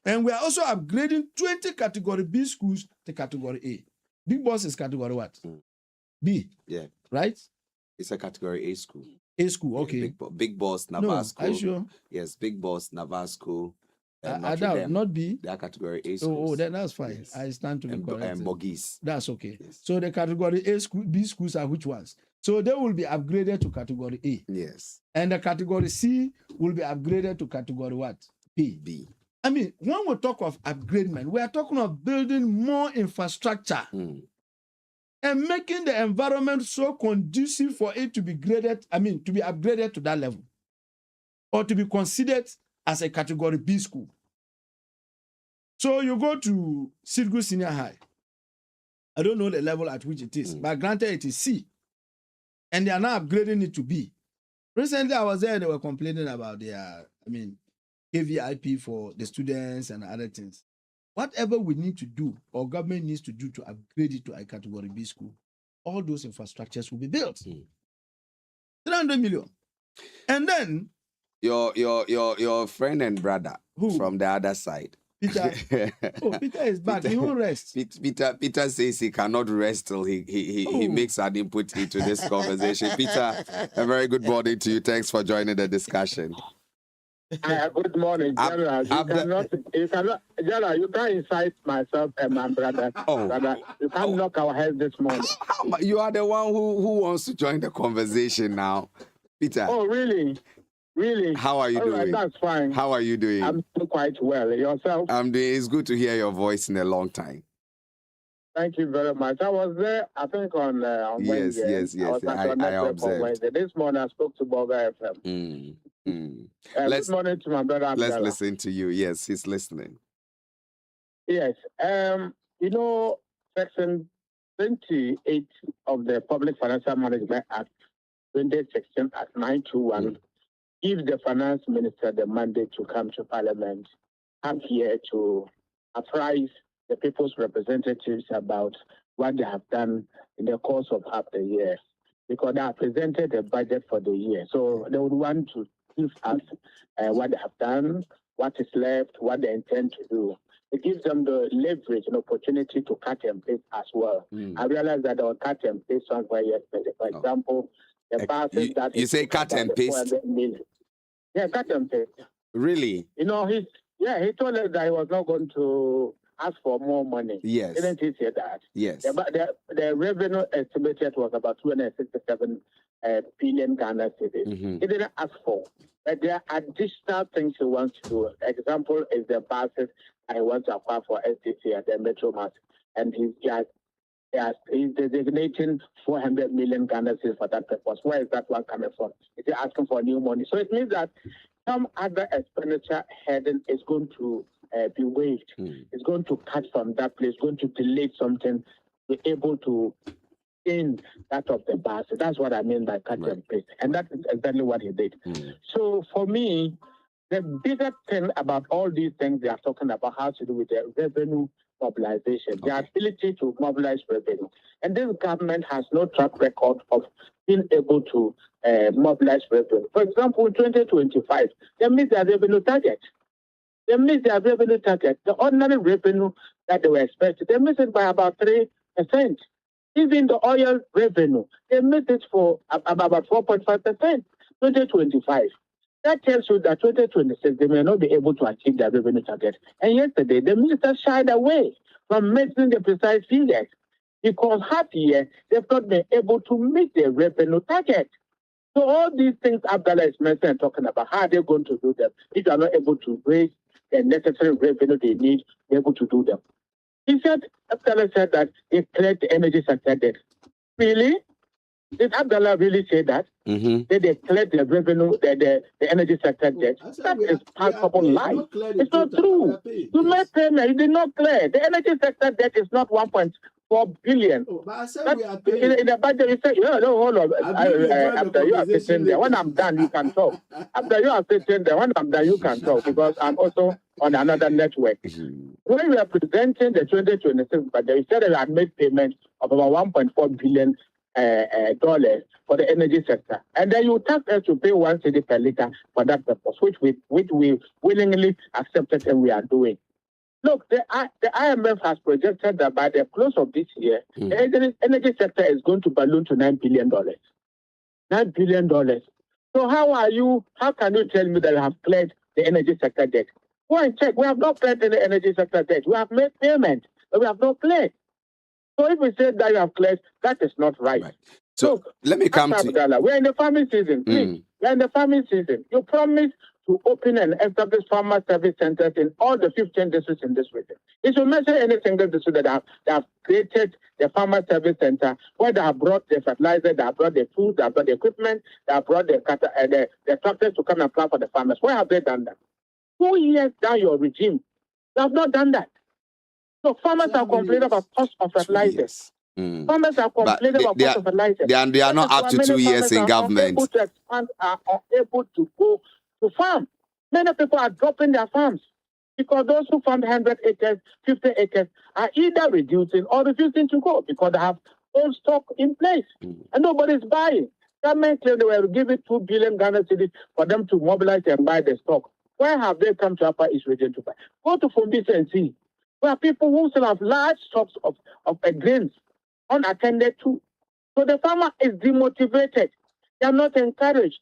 And we are also upgrading 20 Category B schools to Category A. Big Boss is Category what? B. Yeah. Right? It's a Category A school. A school, okay. Big Boss, Navasco. Are you sure? Yes, Big Boss, Navasco. I doubt, not B. They are Category A schools. Oh, then that's fine. Yes. I stand to be corrected. And Boggies. That's okay. Yes. So the Category A school, B schools are which ones? So they will be upgraded to Category A. Yes. And the Category C will be upgraded to Category what? B. I mean, when we talk of upgradement, we are talking of building more infrastructure and making the environment so conducive for it to be graded, to be upgraded to that level or to be considered as a Category B school. So you go to Sidgu Senior High. I don't know the level at which it is, but granted it is C. And they are now upgrading it to B. Recently I was there, they were complaining about their, KVIP for the students and other things. Whatever we need to do or government needs to do to upgrade it to a Category B school, all those infrastructures will be built. 300 million. And then your friend and brother from the other side, Peter. Peter is back. He won't rest. Peter says he cannot rest till he makes an input into this conversation. Peter, a very good morning to you. Thanks for joining the discussion. Good morning, General. General, you can't incite myself and my brother. Brother, you can't knock our heads this morning. You are the one who wants to join the conversation now, Peter. Oh, really? Really? How are you doing? Right, that's fine. How are you doing? I'm doing quite well. Yourself? I'm doing. It's good to hear your voice in a long time. Thank you very much. I was there, I think, on Wednesday. Yes. I observed. Wednesday. This morning I spoke to Boga FM. Good morning to my brother. Let's listen to you. Yes, he's listening. Yes. Section 28 of the Public Financial Management Act, 2016 Act 921, gives the finance minister the mandate to come to Parliament half year to apprise the people's representatives about what they have done in the course of half the year, because they have presented a budget for the year. So they would want to give us what they have done, what is left, what they intend to do. It gives them the leverage and opportunity to cut and paste as well. I realized that they will cut and paste somewhere yesterday. For example, the buses that you say cut and paste? Yeah, cut and paste. Really? You know, he told us that he was not going to ask for more money. Yes. Didn't he say that? Yes. The revenue estimated was about 267 billion Ghana cedis. Mm-hmm. He didn't ask for. But there are additional things he wants to do. Example is the buses that he wants to acquire for STC at the Metro Mass. And he's designating 400 million Ghana cedis for that purpose. Where is that one coming from? Is he asking for new money? So it means that some other expenditure heading is going to be waived. It's going to cut from that place, going to delay something, be able to in that of the bus. That's what I mean by cut and paste. And that is exactly what he did. So for me, the bigger thing about all these things they are talking about has to do with the revenue mobilization, the ability to mobilize revenue. And this government has no track record of being able to mobilize revenue. For example, in 2025, they missed their revenue target. They missed their revenue target. The ordinary revenue that they were expecting, they missed it by about 3%. Even the oil revenue, they missed it for about 4.5%, 2025. That tells you that 2026, they may not be able to achieve their revenue target. And yesterday, the minister shied away from mentioning the precise figures because half year, they've not been able to meet their revenue target. So all these things Abdallah is mentioning and talking about, how are they going to do them if they are not able to raise the necessary revenue they need to be able to do them? He said, Abdallah said that they cleared the energy sector debt. Really? Did Abdallah really say that? That they cleared the revenue, the energy sector debt? That is palpable lie. It's not true. You made payment. You did not clear. The energy sector debt is not 1.4 billion. But I said we are paying. In the budget, you say, no, hold on. After you are sitting there, when I'm done, you can talk. After you are sitting there, when I'm done, you can talk because I'm also on another network. When we are presenting the 2026 budget, we said that we had made payment of about $1.4 billion for the energy sector. And then you tax us to pay 1 cedi per liter for that purpose, which we willingly accepted and we are doing. Look, the IMF has projected that by the close of this year, the energy sector is going to balloon to $9 billion. $9 billion. So how can you tell me that you have cleared the energy sector debt? Go and check. We have not cleared any energy sector debt. We have made payment, but we have not cleared. So if we say that you have cleared, that is not right. So look, let me come to Abdallah. We're in the farming season. Please. We're in the farming season. You promised to open and establish farmer service centers in all the 15 districts in this region. If you mention any single district that have created the farmer service center, where they have brought the fertilizer, they have brought the food, they have brought the equipment, they have brought the tractors to come and plant for the farmers. Where have they done that? 2 years down your regime, they have not done that. So farmers are complaining about cost of fertilizer. Farmers are complaining about cost of fertilizer. They are not up to 2 years in government. Able to expand, are unable to go to farm. Many people are dropping their farms because those who farm 100 acres, 50 acres are either reducing or refusing to go because they have old stock in place and nobody's buying. Government claimed they were giving 2 billion Ghana cedis for them to mobilize and buy the stock. Where have they come to Upper East Region to buy? Go to Fombisa and see. There are people who still have large stocks of grains unattended to. So the farmer is demotivated. They are not encouraged.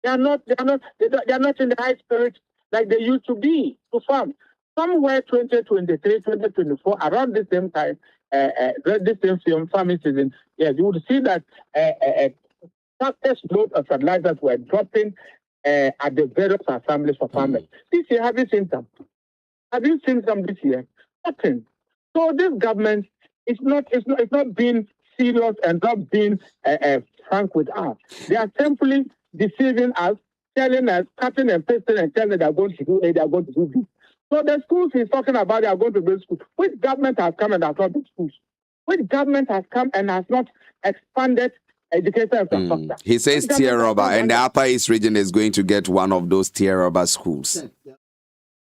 They are not in the high spirit like they used to be to farm. Somewhere 2023, 2024, around the same time, this same farming season, yes, you would see that tractors load of fertilizers were dropping at the various assemblies for farmers. This year, have you seen some? Have you seen some this year? Nothing. So this government is not being serious and not being frank with us. They are simply deceiving us, telling us, cutting and pasting and telling they are going to do A, they are going to do B. So the schools he's talking about, they are going to build schools. Which government has come and has not built schools? Which government has come and has not expanded education infrastructure? He says tier rubber, and the Upper East region is going to get one of those tier rubber schools.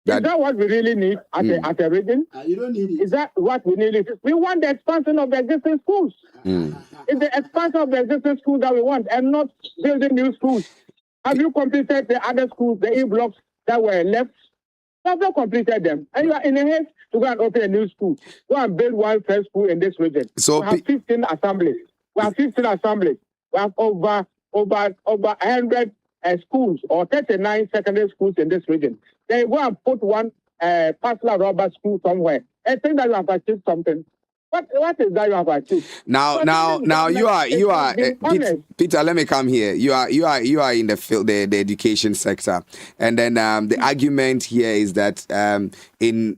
Is that what we really need at a region? You don't need it. Is that what we need? We want the expansion of the existing schools. It's the expansion of the existing schools that we want, and not building new schools. Have you completed the other schools, the E blocks that were left? You have not completed them. And you are in a haste to go and open a new school. Go and build one first school in this region. So we have 15 assemblies. We have 15 assemblies. We have over 100 schools or 39 secondary schools in this region. They go and put one Pasla rubber school somewhere. I think that you have achieved something. What is that you have achieved? Now you are Peter. Let me come here. You are in the field, the education sector, and then the argument here is that in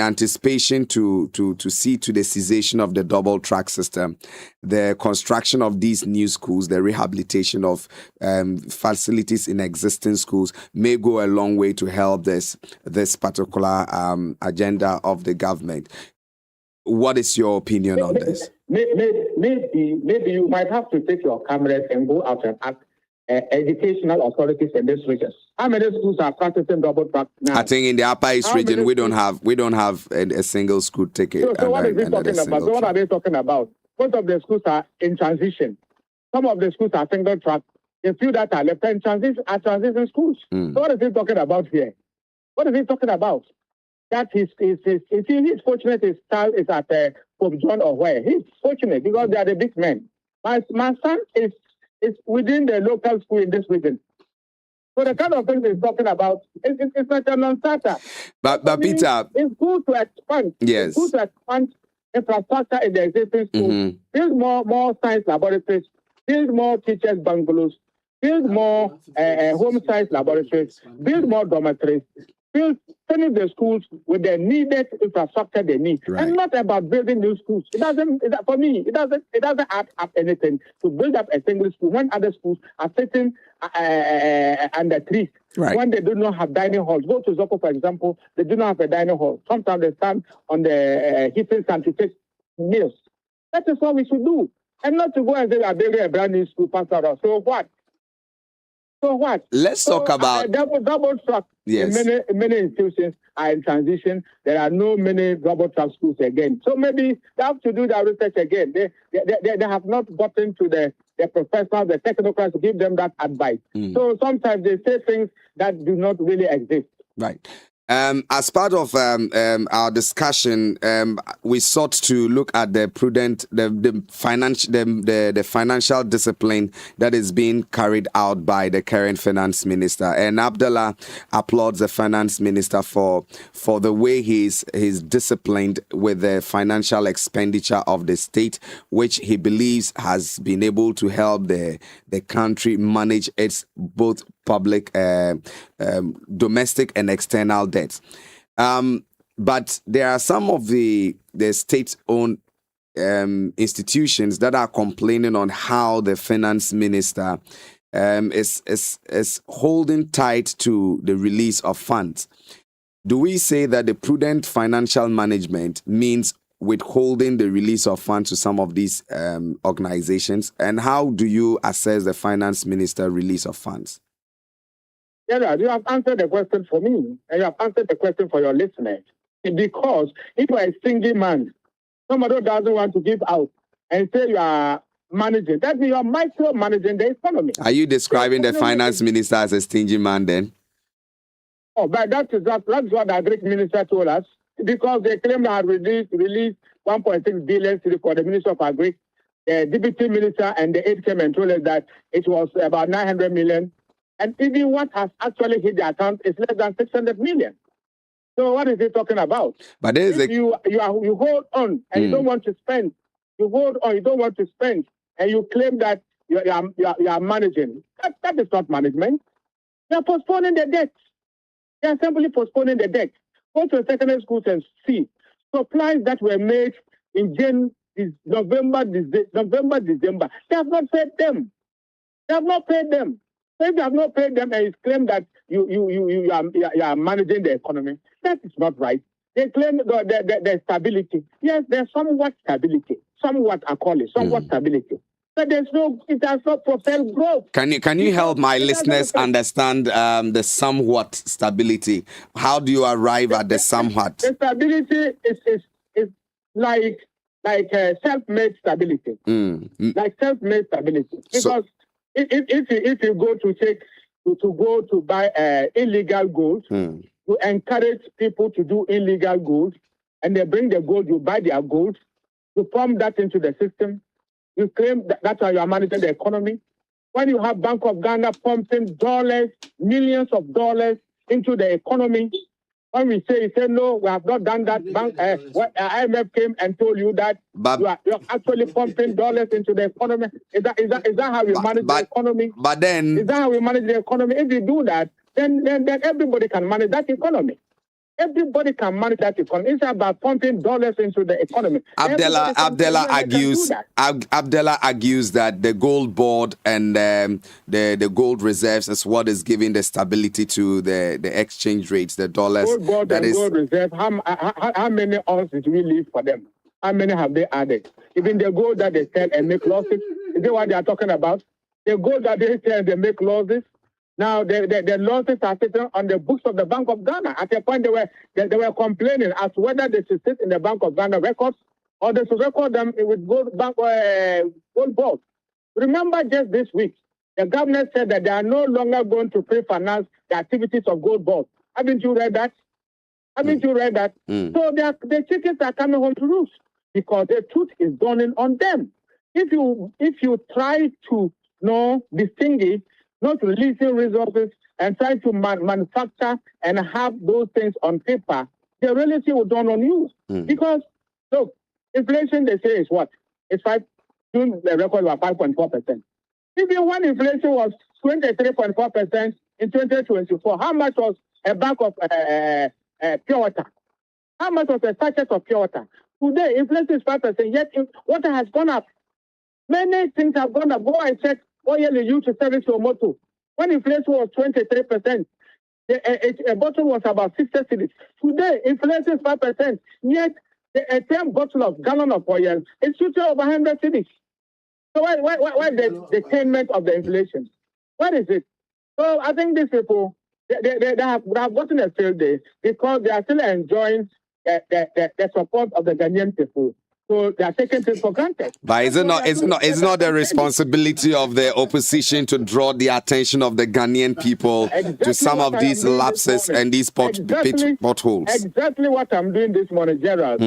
anticipation to see to the cessation of the double track system, the construction of these new schools, the rehabilitation of facilities in existing schools may go a long way to help this particular agenda of the government. What is your opinion on this? Maybe you might have to take your cameras and go out and ask educational authorities in this region. How many schools are practicing double track now? I think in the Upper East region we don't have a single school ticket. So what is he talking about? So what are they talking about? Most of the schools are in transition. Some of the schools are single track. The few that are left are transition schools. So what is he talking about here? What is he talking about? That he's fortunate his child is at Pope John or where. He's fortunate because they are the big men. My son is within the local school in this region. So the kind of things he's talking about, it's not a non-starter. But Peter, it's good to expand. Yes. It's good to expand infrastructure in the existing schools. Build more science laboratories. Build more teachers' bungalows. Build more home science laboratories. Build more dormitories. Finish the schools with the needed infrastructure they need, and not about building new schools. For me, it doesn't add up anything to build up a single school when other schools are sitting under trees. When they do not have dining halls. Go to Zoko, for example, they do not have a dining hall. Sometimes they stand on the heating stand to take meals. That is what we should do, and not to go and say we are building a brand new school, Pastor. So what? So what? Let's talk about double track. Yes. Many institutions are in transition. There are no many double track schools again. So maybe they have to do their research again. They have not gotten to the professionals, the technocrats to give them that advice. So sometimes they say things that do not really exist. Right. As part of our discussion, we sought to look at the prudent, the financial discipline that is being carried out by the current finance minister. And Abdallah applauds the finance minister for the way he's disciplined with the financial expenditure of the state, which he believes has been able to help the country manage its both public, domestic and external debts. But there are some of the state-owned institutions that are complaining on how the finance minister is holding tight to the release of funds. Do we say that the prudent financial management means withholding the release of funds to some of these organizations? And how do you assess the finance minister release of funds? Yeah, you have answered the question for me, and you have answered the question for your listeners. Because if you are a single man, somebody who doesn't want to give out and say you are managing, that means you are micromanaging the economy. Are you describing the finance minister as a stingy man then? Oh, but that's what the Agric minister told us, because they claim they have released 1.6 billion for the Minister of Agric. The deputy minister and the aide came and told us that it was about 900 million. And even what has actually hit the account is less than 600 million. So what is he talking about? But there is you hold on and you don't want to spend. You hold on, you don't want to spend, and you claim that you are managing. That is not management. You are postponing the debt. They are simply postponing the debt. Go to secondary schools and see supplies that were made in November, December. They have not paid them. They have not paid them. So if you have not paid them and you claim that you are managing the economy, that is not right. They claim the stability. Yes, there's somewhat stability. Somewhat, I call it, somewhat stability. but it has not propelled growth. Can you help my listeners understand the somewhat stability? How do you arrive at the somewhat? The stability is like self-made stability. Like self-made stability. Because if you go to buy illegal gold, you encourage people to do illegal gold, and they bring the gold, you buy their gold, you pump that into the system, you claim that's how you are managing the economy. When you have Bank of Ghana pumping dollars, millions of dollars into the economy, when we say no, we have not done that. IMF came and told you that you're actually pumping dollars into the economy. Is that how you manage the economy? But then is that how we manage the economy? If you do that, then everybody can manage that economy. Everybody can manage that economy. It's about pumping dollars into the economy. Abdallah argues that the gold board and the gold reserves is what is giving the stability to the exchange rates, the dollars. Gold board and gold reserve. How many ounces do we leave for them? How many have they added? Even the gold that they sell and make losses, is that what they are talking about? The gold that they sell and they make losses. Now the losses are sitting on the books of the Bank of Ghana. At a point they were complaining as to whether they should sit in the Bank of Ghana records or they should record them with gold board. Remember, just this week, the government said that they are no longer going to pre-finance the activities of gold board. Haven't you read that? Haven't you read that? So the chickens are coming home to roost because the truth is dawning on them. If you try to distinguish, not releasing resources and trying to manufacture and have those things on paper, the reality will dawn on you. Because, look, inflation, they say, is what? It's 5, June, the record was 5.4%. Even when inflation was 23.4% in 2024, how much was a bag of pure water? How much was a sachet of pure water? Today, inflation is 5%, yet water has gone up. Many things have gone up. Go and check oil you use to service your motor. When inflation was 23%, a bottle was about 60 cedis. Today, inflation is 5%, yet a 10 gallon of oil is shooting over 100 cedis. So why the attainment of the inflation? What is it? So I think these people, they have gotten a field day because they are still enjoying the support of the Ghanaian people. So they are taking things for granted. But it's not the responsibility of the opposition to draw the attention of the Ghanaian people to some of these lapses and these potholes. Exactly what I'm doing this morning, Gerald.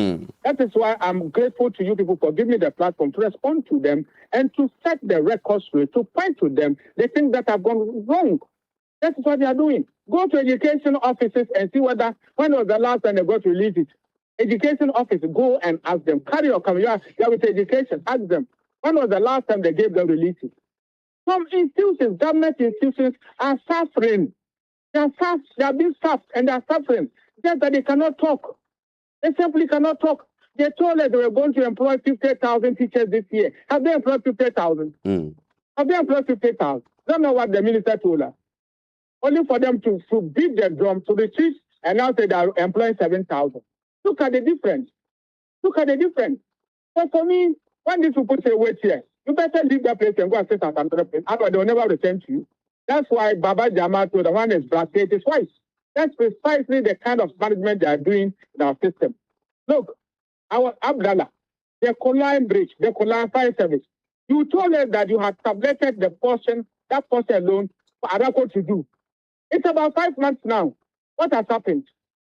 That is why I'm grateful to you people for giving me the platform to respond to them and to set the record straight, to point to them the things that have gone wrong. That is what they are doing. Go to education offices and see when was the last time they got to release it. Education office, go and ask them. Carry your camera. You are with education. Ask them. When was the last time they gave them releases? Some institutions, government institutions, are suffering. They are being stuffed and they are suffering. Just that they cannot talk. They simply cannot talk. They told us they were going to employ 50,000 teachers this year. Have they employed 50,000? Have they employed 50,000? Don't know what the minister told us. Only for them to beat the drum to the chiefs and now say they are employing 7,000. Look at the difference. Look at the difference. So for me, when these people say, wait here, you better leave that place and go and sit at another place. Otherwise, they will never return to you. That's why Baba Jama told the one is bracketed his wife. That's precisely the kind of management they are doing in our system. Look, our Abdallah, the Kolan Bridge, the Kolan Fire Service, you told us that you had tabulated that portion alone for Arako to do. It's about 5 months now. What has happened?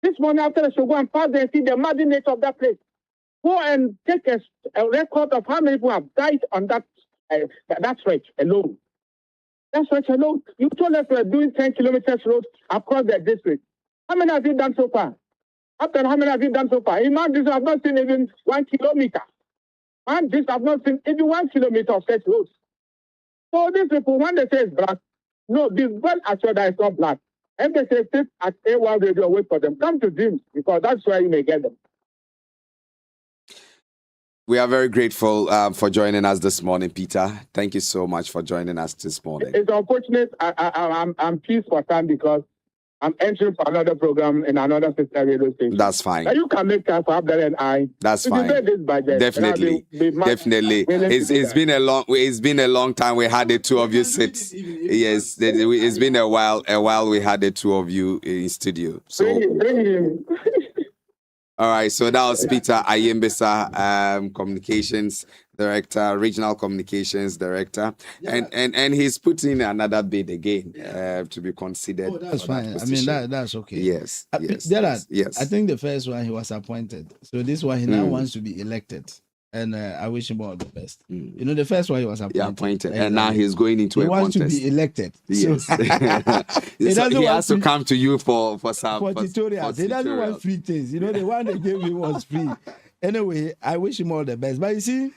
This morning after the show, go and pass and see the muddy nature of that place. Go and take a record of how many people have died on that stretch alone. That stretch alone. You told us we are doing 10 kilometers road across the district. How many have you done so far? After how many have you done so far? In Mount District, I've not seen even 1 kilometer. Mount District, I've not seen even 1 kilometer of such roads. So these people, when they say it's black, no, be well assured that it's not black. If they say sit at A1 radio, wait for them. Come to Dreams because that's where you may get them. We are very grateful for joining us this morning, Peter. Thank you so much for joining us this morning. It's unfortunate. I'm pleased for time because I'm entering for another program in another sister radio station. That's fine. And you can make time for Abdel and I. That's If fine. you pay this budget, Definitely. Definitely. It's been a long time we had the two of you sit. Yes, it's been a while we had the two of you in studio. So bring him. all right, so that was Peter Ayembesa, communications director, regional communications director, and he's putting another bid again to be considered. Oh, that's fine. I mean, that's okay. Yes, yes. I think the first one he was appointed, so this one he now wants to be elected, and I wish him all the best. You know, the first one he was appointed, and now he's going into a contest. He wants to be elected. Yes, So, he has to come to you for some tutorials. He doesn't want free things. You know, the one they gave him was free. Anyway, I wish him all the best. But you see,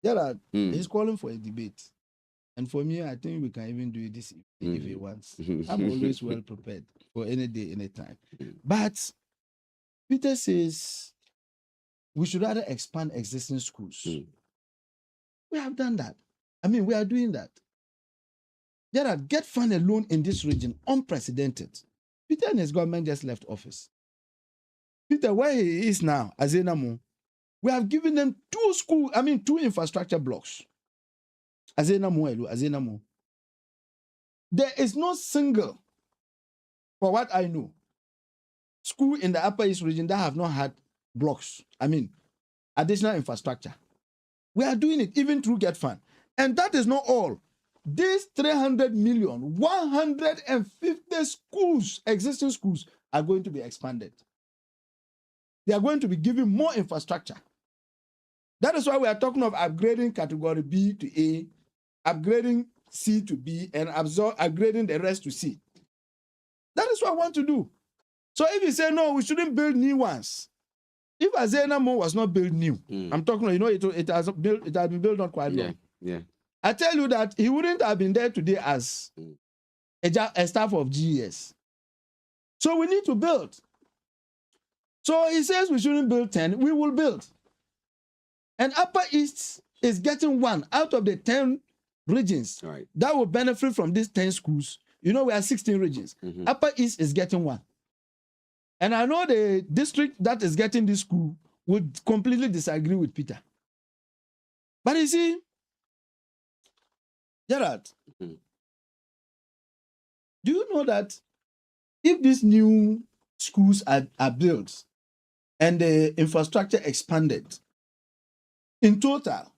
Gerard, he's calling for a debate. And for me, I think we can even do this if he wants. I'm always well prepared for any day, any time. But Peter says we should rather expand existing schools. We have done that. I mean, we are doing that. Gerard, get fund alone in this region, unprecedented. Peter and his government just left office. Peter, where he is now, Azenamu, we have given them two infrastructure blocks. Azenamu. There is no single, for what I know, school in the Upper East region that have not had blocks. Additional infrastructure. We are doing it even through Get Fund. And that is not all. These 300 million, 150 schools, existing schools, are going to be expanded. They are going to be given more infrastructure. That is why we are talking of upgrading category B to A, upgrading C to B, and upgrading the rest to C. That is what I want to do. So if you say, no, we shouldn't build new ones. If Azenamo was not built new, I'm talking, it has been built not quite long. Yeah. I tell you that he wouldn't have been there today as a staff of GES. So we need to build. So he says we shouldn't build 10, we will build. And Upper East is getting one out of the 10 regions that will benefit from these 10 schools. You know, we are 16 regions. Upper East is getting one. And I know the district that is getting this school would completely disagree with Peter. But you see, Gerard, do you know that if these new schools are built and the infrastructure expanded, in total,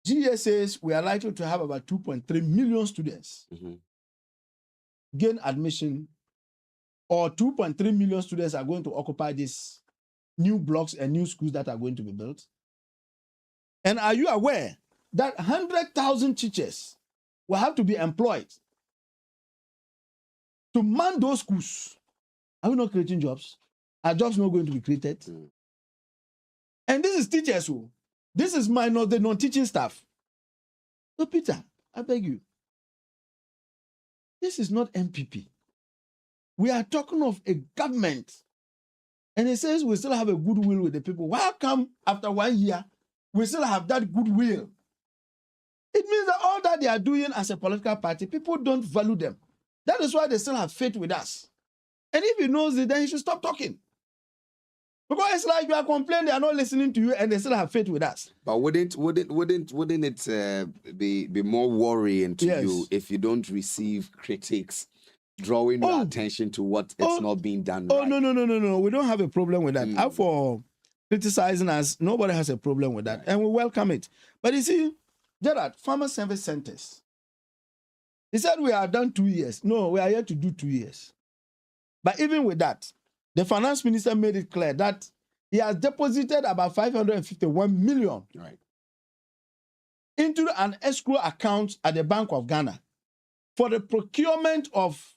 GES says we are likely to have about 2.3 million students gain admission, or 2.3 million students are going to occupy these new blocks and new schools that are going to be built. And are you aware that 100,000 teachers will have to be employed to man those schools? Are we not creating jobs? Are jobs not going to be created? And this is teachers who, this is minus the non-teaching staff. So Peter, I beg you, this is not MPP. We are talking of a government. And it says we still have a goodwill with the people. Why come after 1 year, we still have that goodwill? It means that all that they are doing as a political party, people don't value them. That is why they still have faith with us. And if he knows it, then he should stop talking. Because it's like you are complaining, they are not listening to you, and they still have faith with us. But wouldn't it be more worrying to you if you don't receive critics drawing your attention to what it's not being done right? No. We don't have a problem with that. As for criticizing us, nobody has a problem with that, and we welcome it. But you see, Gerard, farmer service centers. He said we are done 2 years. No, we are here to do 2 years. But even with that, the finance minister made it clear that he has deposited about 551 million into an escrow account at the Bank of Ghana for the procurement of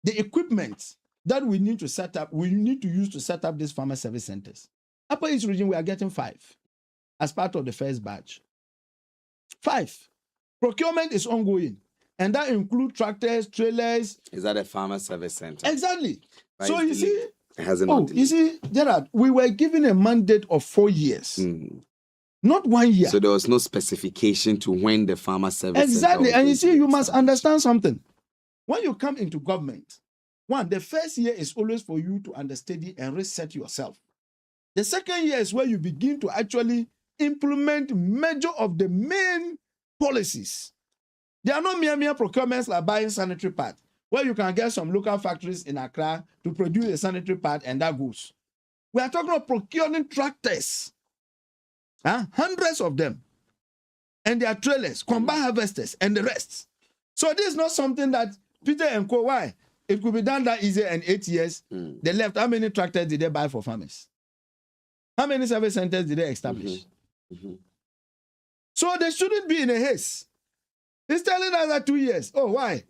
the equipment that we need to set up, we need to use to set up these farmer service centers. Upper East region, we are getting 5 as part of the first batch. 5. Procurement is ongoing, and that includes tractors, trailers. Is that a farmer service center? Exactly. Right. So you see, it hasn't. You see, Gerard, we were given a mandate of 4 years, not 1 year. So there was no specification to when the farmer service. Exactly, and you see, you must understand something. when you come into government, one, the first year is always for you to understudy and reset yourself. The second year is where you begin to actually implement major of the main policies. There are no mere procurements like buying sanitary pad, where you can get some local factories in Accra to produce a sanitary pad and that goes. We are talking about procuring tractors, hundreds of them, and their trailers, combine harvesters, and the rest. So this is not something that Peter and Co. Why? It could be done that easy in 8 years. They left. How many tractors did they buy for farmers? How many service centers did they establish? So they shouldn't be in a haste. He's telling us that 2 years. Oh, why?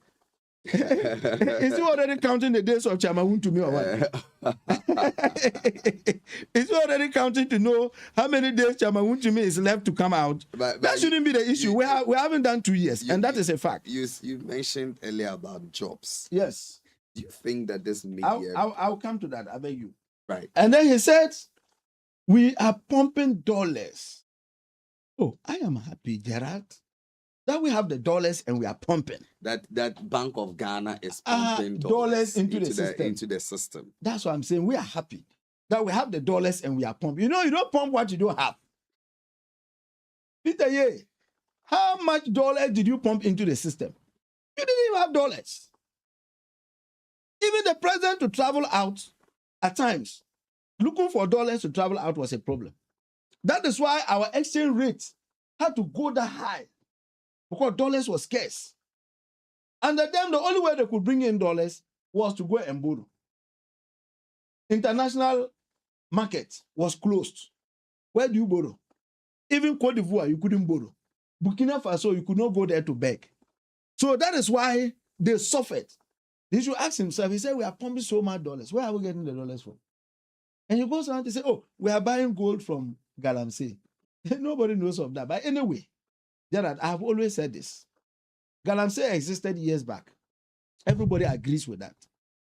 Is he already counting the days of Chamahun to me or what? Is he already counting to know how many days Chamahun to me is left to come out? But that shouldn't be the issue. We haven't done 2 years, and that is a fact. You mentioned earlier about jobs. Yes. Do you think that this media... I'll come to that, I beg you. Right. And then he said, we are pumping dollars. Oh, I am happy, Gerard, that we have the dollars and we are pumping. That Bank of Ghana is pumping dollars into the system. That's what I'm saying. We are happy that we have the dollars and we are pumping. You know, you don't pump what you don't have. Peter, yeah, how much dollars did you pump into the system? You didn't even have dollars. Even the president to travel out at times, looking for dollars to travel out was a problem. That is why our exchange rate had to go that high, because dollars was scarce. And at them, the only way they could bring in dollars was to go and borrow. International market was closed. Where do you borrow? Even Cote d'Ivoire, you couldn't borrow. Burkina Faso, you could not go there to beg. So that is why they suffered. He should ask himself, he said, we are pumping so much dollars. Where are we getting the dollars from? And he goes around to say, oh, we are buying gold from Galamsey. Nobody knows of that. But anyway, Gerard, I have always said this. Galamsey existed years back. Everybody agrees with that.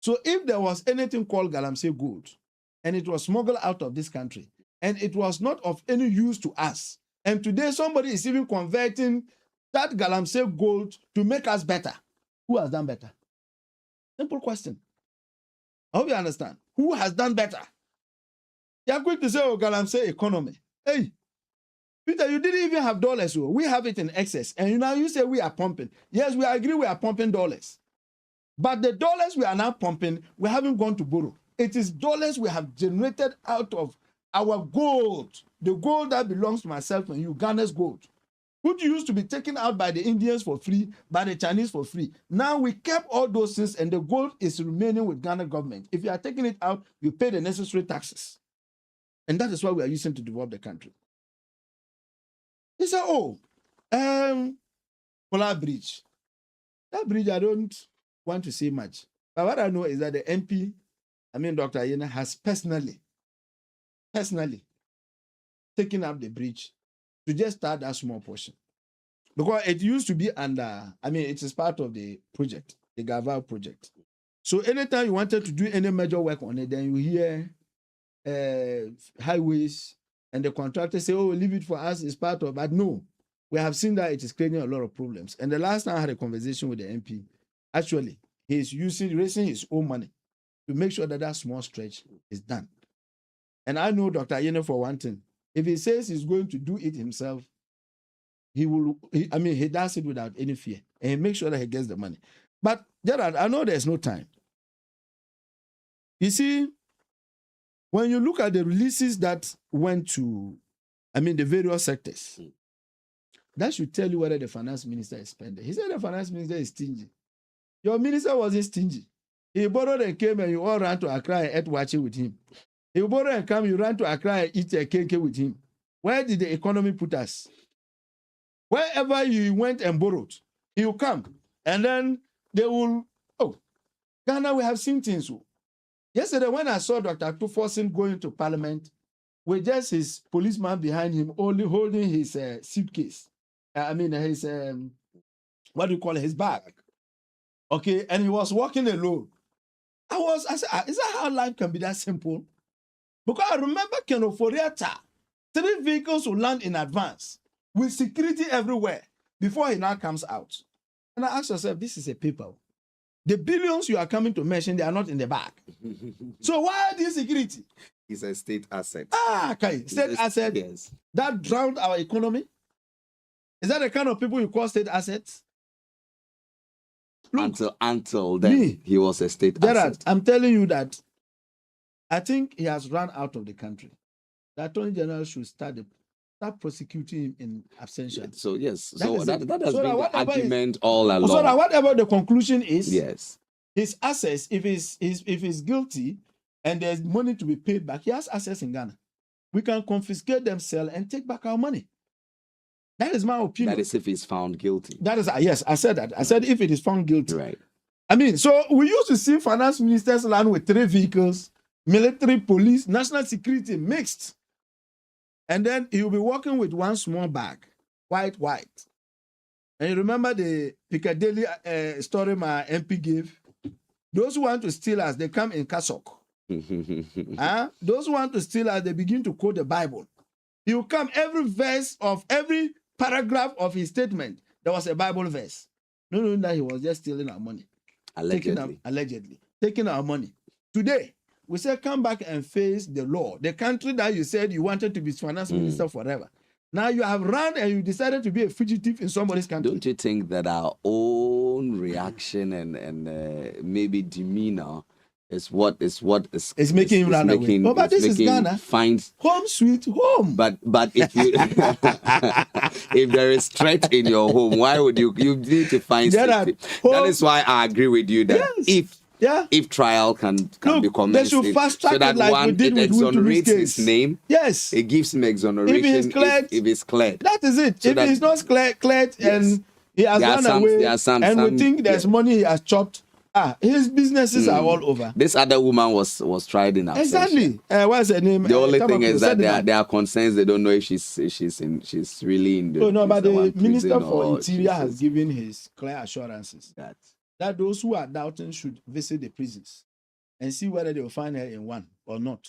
So if there was anything called Galamsey gold, and it was smuggled out of this country, and it was not of any use to us, and today somebody is even converting that Galamsey gold to make us better, who has done better? Simple question. I hope you understand. Who has done better? You are quick to say, oh, Galamsey economy. Hey, Peter, you didn't even have dollars. So we have it in excess. And now you say we are pumping. Yes, we agree we are pumping dollars. But the dollars we are now pumping, we haven't gone to borrow. It is dollars we have generated out of our gold. The gold that belongs to myself and you, Ghana's gold. Which used to be taken out by the Indians for free, by the Chinese for free. Now we kept all those things and the gold is remaining with Ghana government. If you are taking it out, you pay the necessary taxes. And that is what we are using to develop the country. He said, oh, Polar Bridge. That bridge, I don't want to say much. But what I know is that the MP, Dr. Ayena, has personally taken up the bridge to just start that small portion. Because it used to be under, it is part of the project, the Gaval project. So anytime you wanted to do any major work on it, then you hear highways and the contractor say, oh, leave it for us, it's part of, but no, we have seen that it is creating a lot of problems. And the last time I had a conversation with the MP, actually, he is raising his own money to make sure that small stretch is done. And I know Dr. Ayena for one thing. If he says he's going to do it himself, he does it without any fear. And he makes sure that he gets the money. But, Gerard, I know there's no time. You see, when you look at the releases that went to, the various sectors, that should tell you whether the finance minister is spending. He said the finance minister is stingy. Your minister wasn't stingy. He borrowed and came and you all ran to Accra and ate wachi with him. He borrowed and came, you ran to Accra and eat a cake with him. Where did the economy put us? Wherever you went and borrowed, he will come. And then they will, Ghana, we have seen things. Yesterday, when I saw Dr. Tuforsin going to Parliament with just his policeman behind him, only holding his suitcase. His, his bag. Okay, and he was walking alone. I said, is that how life can be that simple? Because I remember Ken Ofori-Atta, 3 vehicles will land in advance with security everywhere before he now comes out. And I asked myself, this is a paper. The billions you are coming to mention, they are not in the bag. So why this security? It's a state asset. Okay. State asset Yes. that drowned our economy. Is that the kind of people you call state assets? Look, Until then, he was a state Gerard, asset. I'm telling you that I think he has run out of the country. The Attorney General should start prosecuting him in absentia. So yes, That is it. that has So been that the whatever argument all along. So that whatever the conclusion is, Yes. his assets, if he's guilty and there's money to be paid back, he has assets in Ghana. We can confiscate them, sell, and take back our money. That is my opinion. That is if he's found guilty. That is, yes, I said that. I said if it is found guilty. Right. I mean, so we used to see finance ministers land with 3 vehicles, military, police, national security mixed. And then he'll be walking with one small bag, white. And you remember the Piccadilly story my MP gave? Those who want to steal us, they come in cassock. Those who want to steal us, they begin to quote the Bible. He will come every verse of every paragraph of his statement. There was a Bible verse. No, knowing that he was just stealing our money. Allegedly. Taking our money. Today, we say come back and face the law. The country that you said you wanted to be finance minister forever. Now you have run and you decided to be a fugitive in somebody's country. Don't you think that our own reaction and maybe demeanor is what is making him run away? No, but this is Ghana. Find home sweet home. But if you if there is threat in your home, why would you need to find safety? That is why I agree with you that if trial can be commenced, they should fast track so that it like one, we did it with exonerates his name. Yes, it gives him exoneration. If it's cleared, that is it. So if it's not cleared and he has run away, and we think there's money he has chopped. His businesses are all over. This other woman was tried in absentia. Exactly. What's her name? The only thing is that there are concerns. They don't know if she's really in the. Oh no, but the Minister for Interior has given his clear assurances that those who are doubting should visit the prisons and see whether they will find her in one or not.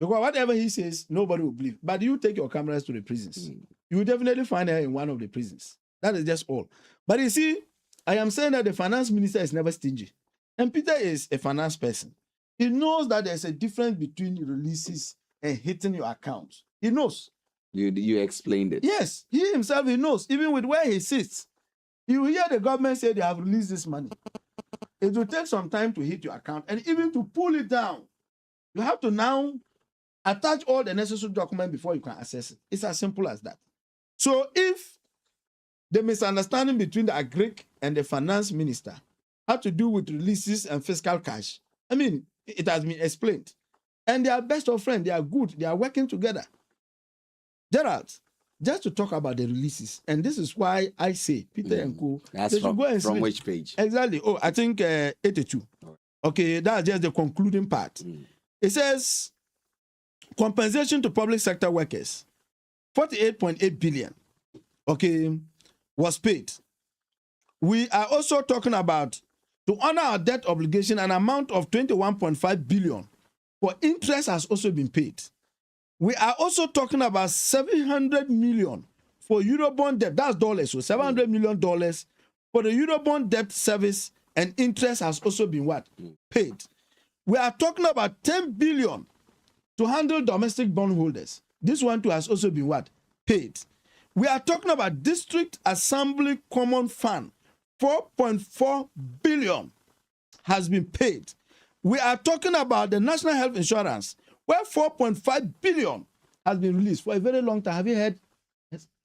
Because whatever he says, nobody will believe. But you take your cameras to the prisons, you will definitely find her in one of the prisons. That is just all. But you see, I am saying that the finance minister is never stingy. And Peter is a finance person. He knows that there's a difference between releases and hitting your account. He knows. You explained it. Yes, he himself, he knows. Even with where he sits, he will hear the government say they have released this money. It will take some time to hit your account. And even to pull it down, you have to now attach all the necessary documents before you can access it. It's as simple as that. So if the misunderstanding between the agric and the finance minister had to do with releases and fiscal cash, I mean, it has been explained. And they are best of friends. They are good. They are working together. Gerald, just to talk about the releases, and this is why I say Peter and Co. That's from which page? Exactly. Oh, I think 82. Okay, that's just the concluding part. It says compensation to public sector workers, 48.8 billion. Okay, was paid. We are also talking about to honor our debt obligation, an amount of 21.5 billion for interest has also been paid. We are also talking about 700 million for Eurobond debt. That's dollars. So $700 million for the Eurobond debt service and interest has also been what? Paid. We are talking about 10 billion to handle domestic bondholders. This one too has also been what? Paid. We are talking about District Assembly Common Fund. 4.4 billion has been paid. We are talking about the National Health Insurance, where 4.5 billion has been released for a very long time. Have you heard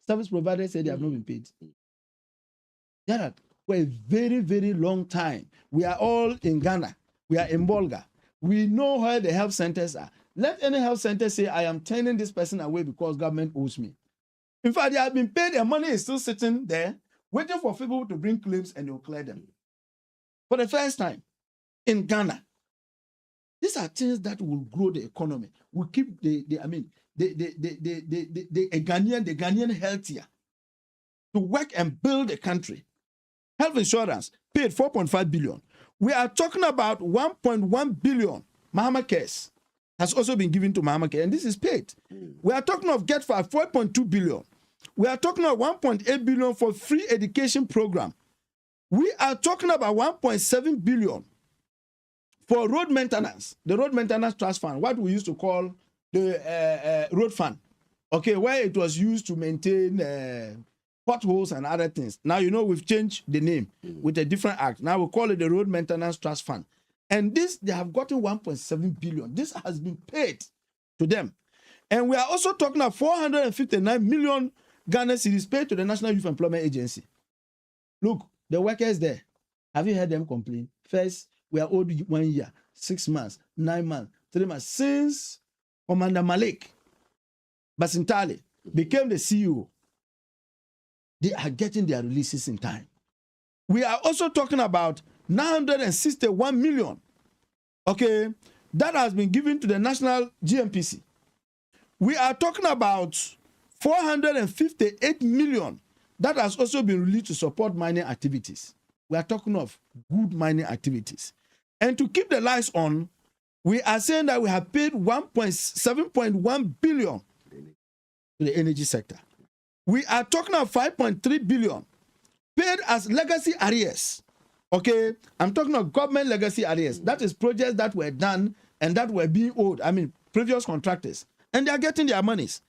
service providers say they have not been paid? Yeah, for a very, very long time. We are all in Ghana. We are in Bolga. We know where the health centers are. Let any health center say, I am turning this person away because government owes me. In fact, they have been paid, their money is still sitting there, waiting for people to bring claims and they'll clear them. For the first time in Ghana, these are things that will grow the economy. Will keep the Ghanaian healthier to work and build the country. Health insurance paid 4.5 billion. We are talking about 1.1 billion Mahama Cares has also been given to Mahama Care, and this is paid. We are talking of Get 4.2 billion. We are talking of 1.8 billion for free education program. We are talking about 1.7 billion for road maintenance, the road maintenance trust fund, what we used to call the road fund, okay, where it was used to maintain potholes and other things. Now, you know, we've changed the name with a different act. Now we call it the road maintenance trust fund. And this, they have gotten 1.7 billion. This has been paid to them. And we are also talking about 459 million Ghana cedis paid to the National Youth Employment Agency. Look, the workers there, have you heard them complain? First, we are owed 1 year, 6 months, 9 months, 3 months. Since Commander Malik Basintali became the CEO, they are getting their releases in time. We are also talking about 961 million, okay, that has been given to the National GMPC. We are talking about 458 million that has also been released to support mining activities. We are talking of good mining activities. And to keep the lights on, we are saying that we have paid 7.1 billion to the energy sector. We are talking of 5.3 billion paid as legacy arrears. Okay, I'm talking of government legacy arrears. That is projects that were done and that were being owed. I mean, previous contractors. And they are getting their monies.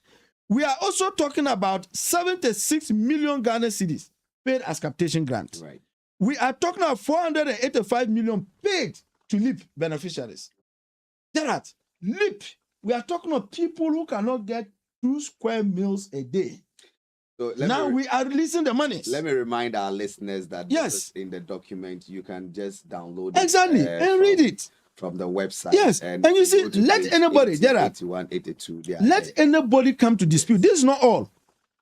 We are also talking about 76 million Ghana cedis paid as capitation grants. Right. We are talking about 485 million paid to LEAP beneficiaries. Gerard, LEAP, we are talking of people who cannot get 2 square meals a day. So now we are releasing the monies. Let me remind our listeners that yes, this is in the document. You can just download exactly it, and read it from the website. Yes, and you see, let anybody, Gerard, 81, 82, let anybody come to dispute. This is not all.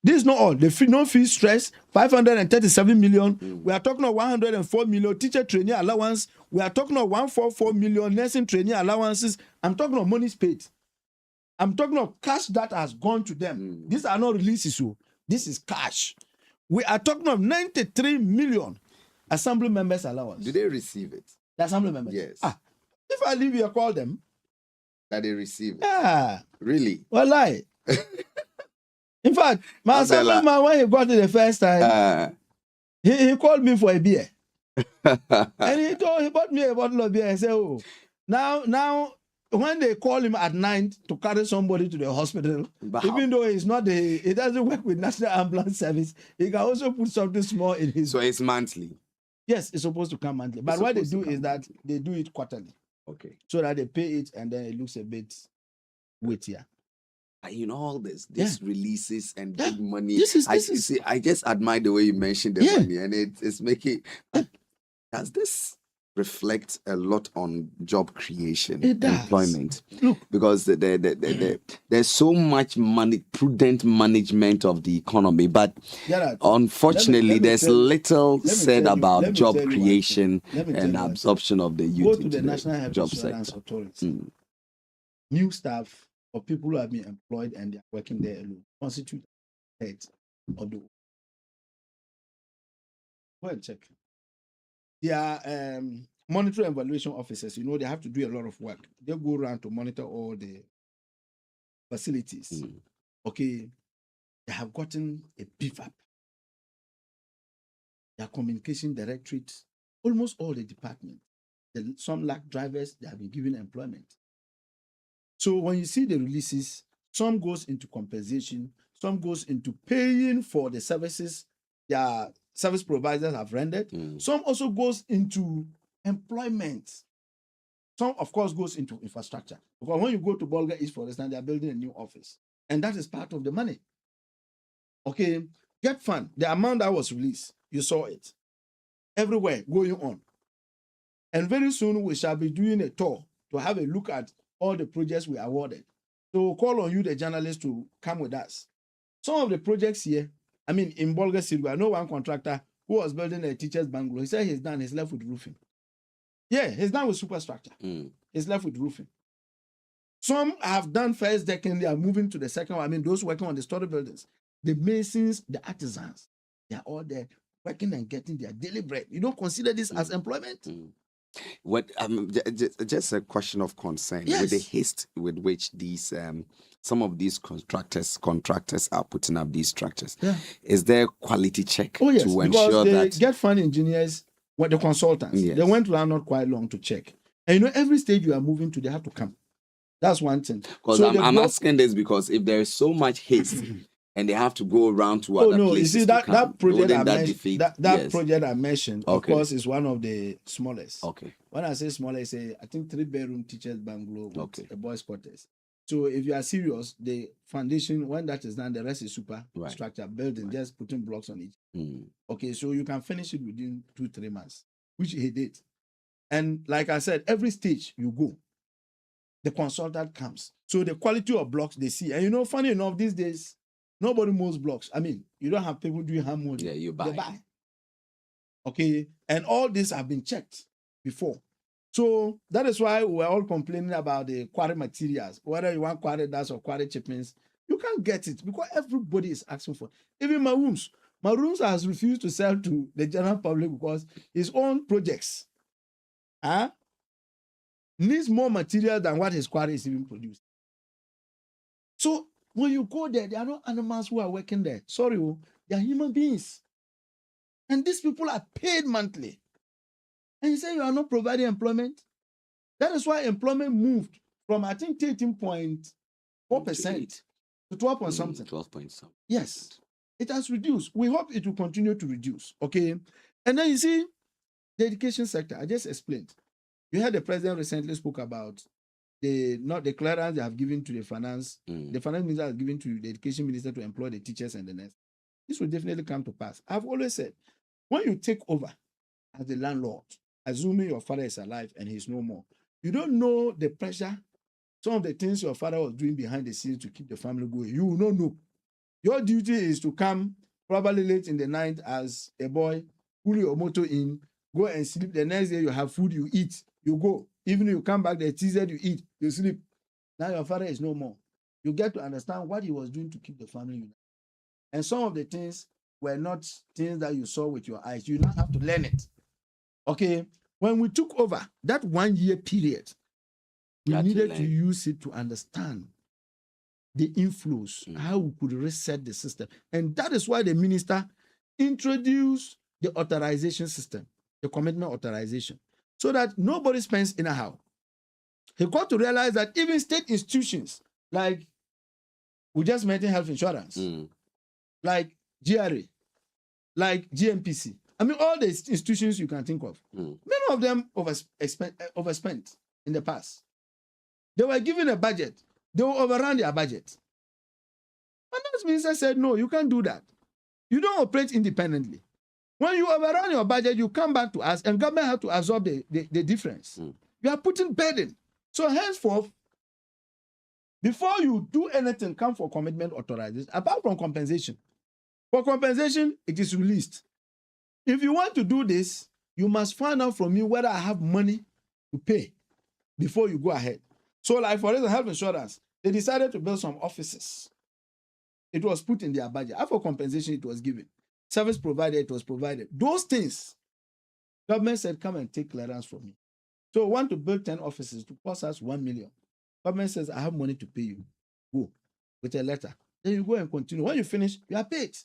This is not all. The no-fee stress, 537 million. We are talking of 104 million teacher trainee allowance. We are talking of 144 million nursing trainee allowances. I'm talking of monies paid. I'm talking of cash that has gone to them. These are not releases. So this is cash. We are talking of 93 million assembly members allowance. Do they receive it? The assembly members? Yes. If I leave here, call them. That they receive it? Yeah. Really? Well, lie. In fact, my assemblyman, when he got it the first time, he called me for a beer. And he bought me a bottle of beer and said, oh, now, when they call him at night to carry somebody to the hospital, even though he doesn't work with National Ambulance Service, he can also put something small in his. So it's monthly? Yes, it's supposed to come monthly. But what they do is that they do it quarterly. Okay. So that they pay it and then it looks a bit weightier. In all this releases and big money. See, I just admire the way you mentioned the money, and it's making. Does this reflect a lot on job creation, employment? Look, because there's so much money, prudent management of the economy, but unfortunately, there's little said about job creation and absorption of the youth. Go to the National Health Insurance Authority. New staff or people who have been employed and they are working there alone constitute head of the. Go and check. They are monitoring and evaluation officers. You know, they have to do a lot of work. They go around to monitor all the facilities. Okay, they have gotten a beef up. Their communication directorate, almost all the departments. Some lack drivers, they have been given employment. So when you see the releases, some goes into compensation, some goes into paying for the services their service providers have rendered. Some also goes into employment. Some, of course, goes into infrastructure. Because when you go to Bolga East, for instance, they are building a new office. And that is part of the money. Okay, Get Fund, the amount that was released, you saw it. Everywhere going on. And very soon we shall be doing a tour to have a look at all the projects we awarded. So we'll call on you, the journalists, to come with us. Some of the projects here, I mean, in Bolga City, I know one contractor who was building a teacher's bungalow. He said he's done, he's left with roofing. Yeah, he's done with superstructure. He's left with roofing. Some have done first decking, they are moving to the second one. I mean, those working on the story buildings, the masons, the artisans, they are all there working and getting their daily bread. You don't consider this as employment? What just a question of concern with the haste with which these some of these contractors are putting up these structures. Is there quality check to ensure because that Get Fund engineers What the consultants, Yes. they went around not quite long to check. And every stage you are moving to, they have to come. That's one thing. Because So I'm asking this because if there is so much haste and they have to go around to other no, places you see that to come, project I that mentioned, defeat? that Yes. project I mentioned, of Okay. course, is one of the smallest. Okay. When I say smallest, I think 3-bedroom teachers bungalow with Okay. a boys' quarters. So if you are serious, the foundation, when that is done, the rest is super Right. structure building, Right. just putting blocks on it. Mm. Okay, so you can finish it within 2-3 months, which he did. And like I said, every stage you go, the consultant comes. So the quality of blocks they see. And funny enough, these days, nobody moves blocks. I mean, you don't have people doing hand molding. Yeah, you They buy. buy. Okay. And all these have been checked before. So that is why we're all complaining about the quarry materials. Whether you want quarry dust or quarry chippings, you can't get it because everybody is asking for it. Even Maroons. Maroons has refused to sell to the general public because his own projects needs more material than what his quarry is even produced. So when you go there, there are no animals who are working there. Sorry, they are human beings. And these people are paid monthly. And you say you are not providing employment? That is why employment moved from, I think, 13.4% to 12 point something. 12 point something. Yes, it has reduced. We hope it will continue to reduce. Okay. And then you see, the education sector, I just explained. You heard the president recently spoke about the clearance they have given to the finance. The finance minister has given to the education minister to employ the teachers and the nurses. This will definitely come to pass. I've always said, when you take over as the landlord, assuming your father is alive and he's no more, you don't know the pressure, some of the things your father was doing behind the scenes to keep the family going. You will not know. Your duty is to come probably late in the night as a boy, pull your motor in, go and sleep. The next day you have food, you eat, you go. Even if you come back, the TZ you eat, you sleep. Now your father is no more. You get to understand what he was doing to keep the family united. And some of the things were not things that you saw with your eyes. You now have to learn it. Okay. When we took over that 1 year period, we needed to use it to understand the inflows, how we could reset the system. And that is why the minister introduced the authorization system, the commitment authorization, so that nobody spends anyhow. He got to realize that even state institutions, like we just mentioned health insurance, like GRA, like GMPC, I mean, all the institutions you can think of, many of them overspent in the past. They were given a budget. They will overrun their budget. Finance minister said, no, you can't do that. You don't operate independently. When you overrun your budget, you come back to us, and government have to absorb the difference. You are putting burden. So henceforth, before you do anything, come for commitment authorization, apart from compensation. For compensation, it is released. If you want to do this, you must find out from me whether I have money to pay before you go ahead. So, like for instance, health insurance, they decided to build some offices. It was put in their budget. After compensation, it was given. Service provided, it was provided. Those things, government said, come and take clearance from me. So, we want to build 10 offices to cost us 1 million. Government says, I have money to pay you. Go with a letter. Then you go and continue. When you finish, you are paid.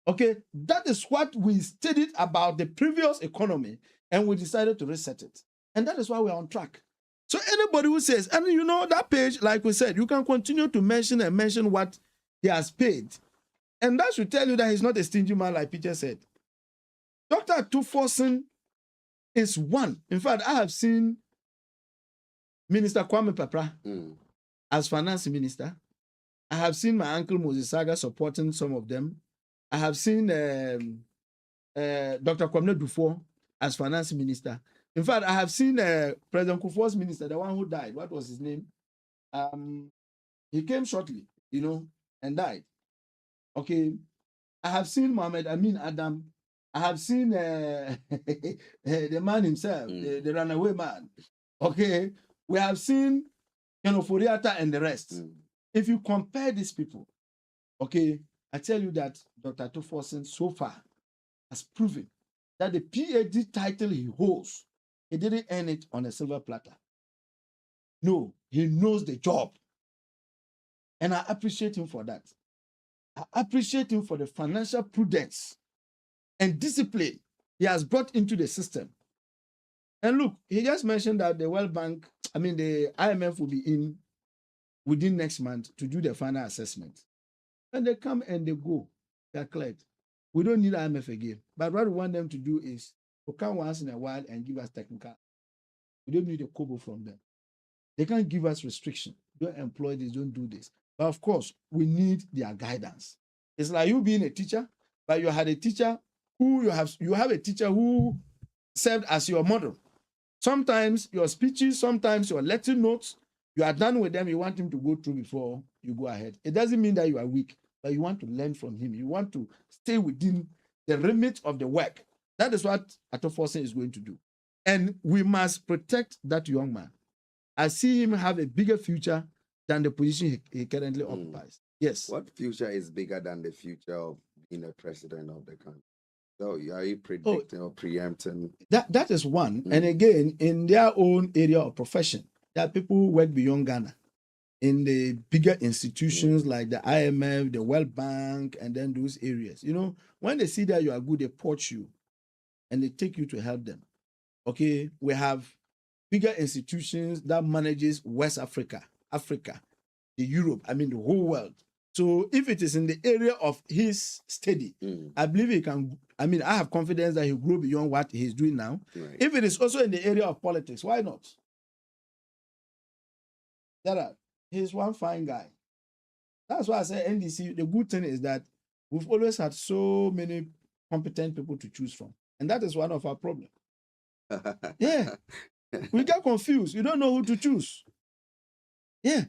Okay, that is what we studied about the previous economy, and we decided to reset it. And that is why we are on track. So anybody who says, and you know, that page, like we said, you can continue to mention and mention what he has paid. And that should tell you that he's not a stingy man, like Peter said. Dr. Tuforson is one. In fact, I have seen Minister Kwame Papra as finance minister. I have seen my uncle Moses Saga supporting some of them. I have seen Dr. Kwame Dufour as finance minister. In fact, I have seen President Kufuor's minister, the one who died. What was his name? He came shortly, and died. Okay. I have seen Mohammed Amin Adam. I have seen the man himself, the runaway man. Okay. We have seen Kenoforiata and the rest. If you compare these people, okay, I tell you that Dr. Tuforson so far has proven that the PhD title he holds, he didn't earn it on a silver platter. No, he knows the job. And I appreciate him for that. I appreciate him for the financial prudence and discipline he has brought into the system. And look, he just mentioned that the World Bank, the IMF will be in within next month to do the final assessment. And they come and they go, they're cleared. We don't need IMF again. But what we want them to do is to come once in a while and give us technical. We don't need a kobo from them. They can't give us restriction. Don't employ this, don't do this. But of course, we need their guidance. It's like you being a teacher, but you had a teacher who you have a teacher who served as your model. Sometimes your speeches, sometimes your letter notes, you are done with them, you want him to go through before you go ahead. It doesn't mean that you are weak, but you want to learn from him. You want to stay within the remit of the work. That is what Ato Forsen is going to do. And we must protect that young man. I see him have a bigger future than the position he currently occupies. Yes. What future is bigger than the future of being a president of the country? So are you predicting or preempting? That is one. And again, in their own area of profession, there are people who work beyond Ghana in the bigger institutions like the IMF, the World Bank, and then those areas. You know, when they see that you are good, they poach you and they take you to help them. Okay, we have bigger institutions that manages West Africa, the Europe, the whole world. So if it is in the area of his study, I believe he can, I have confidence that he'll grow beyond what he's doing now. Right. If it is also in the area of politics, why not? He's one fine guy. That's why I say NDC, the good thing is that we've always had so many competent people to choose from. And that is one of our problems. Yeah. We get confused. You don't know who to choose. Yeah.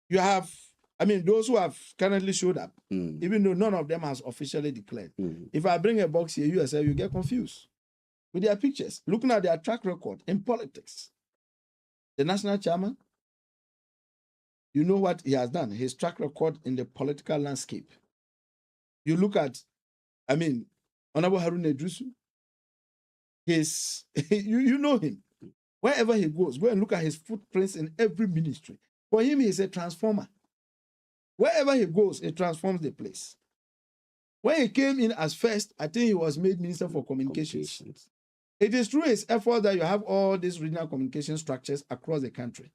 You have, those who have currently showed up, even though none of them has officially declared. If I bring a box here, you yourself, you get confused with their pictures, looking at their track record in politics. The national chairman, you know what he has done, his track record in the political landscape. You look at, Honorable Haruna Idrisu, you know him. Wherever he goes, go and look at his footprints in every ministry. For him, he's a transformer. Wherever he goes, he transforms the place. When he came in as first, I think he was made Minister for Communications. It is through his effort that you have all these regional communication structures across the country.